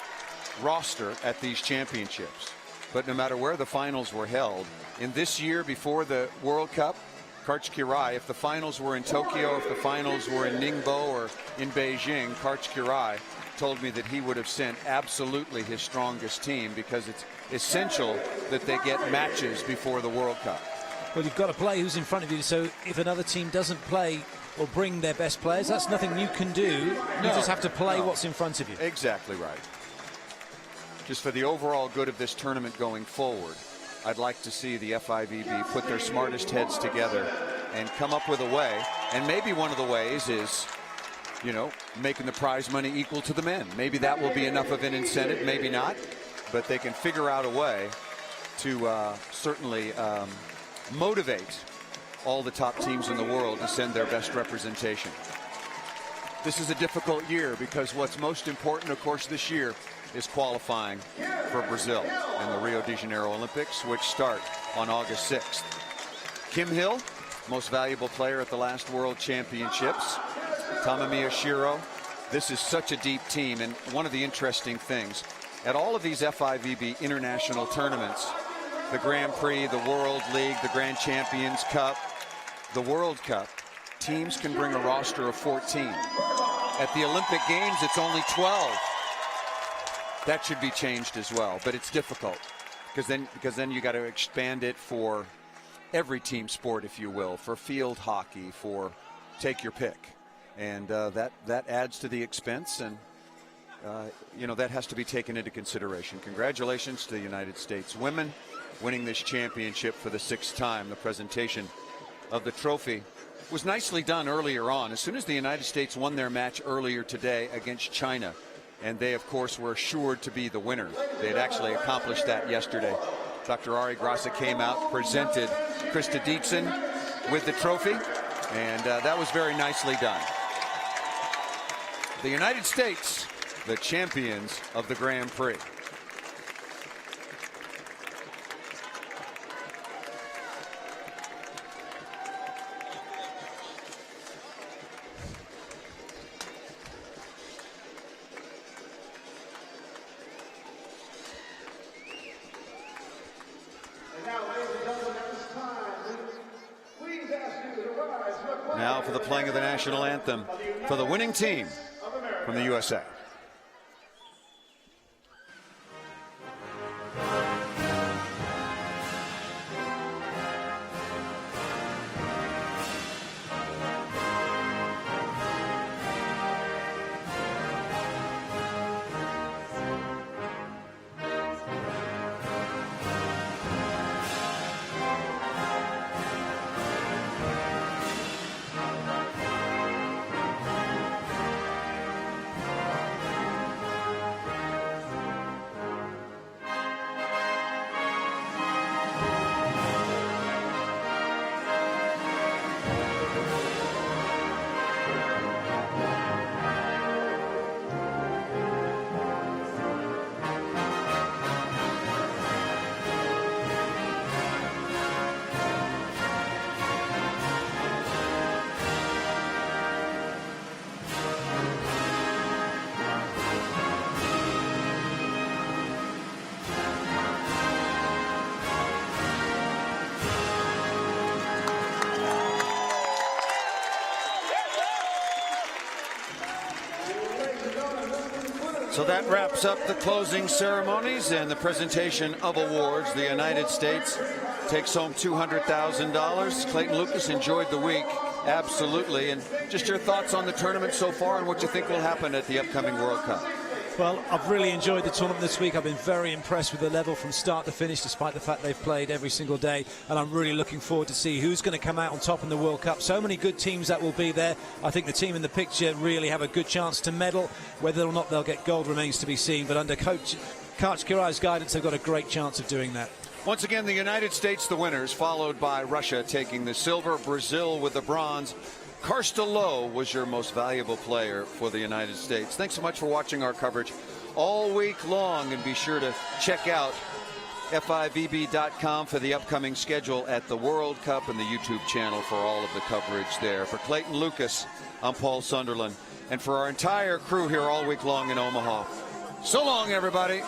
Speaker 1: roster at these championships. But no matter where the finals were held, in this year before the World Cup, Karch Kirai, if the finals were in Tokyo, if the finals were in Ningbo or in Beijing, Karch Kirai told me that he would have sent absolutely his strongest team because it's essential that they get matches before the World Cup.
Speaker 2: Well, you've got to play who's in front of you, so if another team doesn't play or bring their best players, that's nothing you can do. You just have to play what's in front of you.
Speaker 1: Exactly right. Just for the overall good of this tournament going forward, I'd like to see the FIVB put their smartest heads together and come up with a way. And maybe one of the ways is you know, making the prize money equal to the men. Maybe that will be enough of an incentive, maybe not, but they can figure out a way to certainly motivate all the top teams in the world to send their best representation. This is a difficult year because what's most important, of course, this year is qualifying for Brazil in the Rio de Janeiro Olympics, which start on August 6th. Kim Hill, most valuable player at the last World Championships. Tamamiya Shiro. This is such a deep team, and one of the interesting things, at all of these FIVB international tournaments, the Grand Prix, the World League, the Grand Champions Cup, the World Cup, teams can bring a roster of 14. At the Olympic Games, it's only 12. That should be changed as well, but it's difficult because then you got to expand it for every team sport, if you will, for field hockey, for take your pick, and that adds to the expense, and you know, that has to be taken into consideration. Congratulations to the United States women winning this championship for the 6th time. The presentation of the trophy was nicely done earlier on. As soon as the United States won their match earlier today against China, and they, of course, were assured to be the winner. They had actually accomplished that yesterday. Dr. Ari Grassa came out, presented Krista Dietzen with the trophy, and that was very nicely done. The United States, the champions of the Grand Prix. Now for the playing of the national anthem for the winning team from the USA. So that wraps up the closing ceremonies and the presentation of awards. The United States takes home $200,000. Clayton Lucas enjoyed the week, absolutely. And just your thoughts on the tournament so far and what you think will happen at the upcoming World Cup.
Speaker 2: Well, I've really enjoyed the tournament this week. I've been very impressed with the level from start to finish, despite the fact they've played every single day. And I'm really looking forward to see who's going to come out on top in the World Cup. So many good teams that will be there. I think the team in the picture really have a good chance to medal. Whether or not they'll get gold remains to be seen. But under Coach Kirai's guidance, they've got a great chance of doing that.
Speaker 1: Once again, the United States, the winners, followed by Russia taking the silver, Brazil with the bronze. Karsta Lowe was your most valuable player for the United States. Thanks so much for watching our coverage all week long, and be sure to check out FIVB.com for the upcoming schedule at the World Cup and the YouTube channel for all of the coverage there. For Clayton Lucas, I'm Paul Sunderland, and for our entire crew here all week long in Omaha, so long, everybody.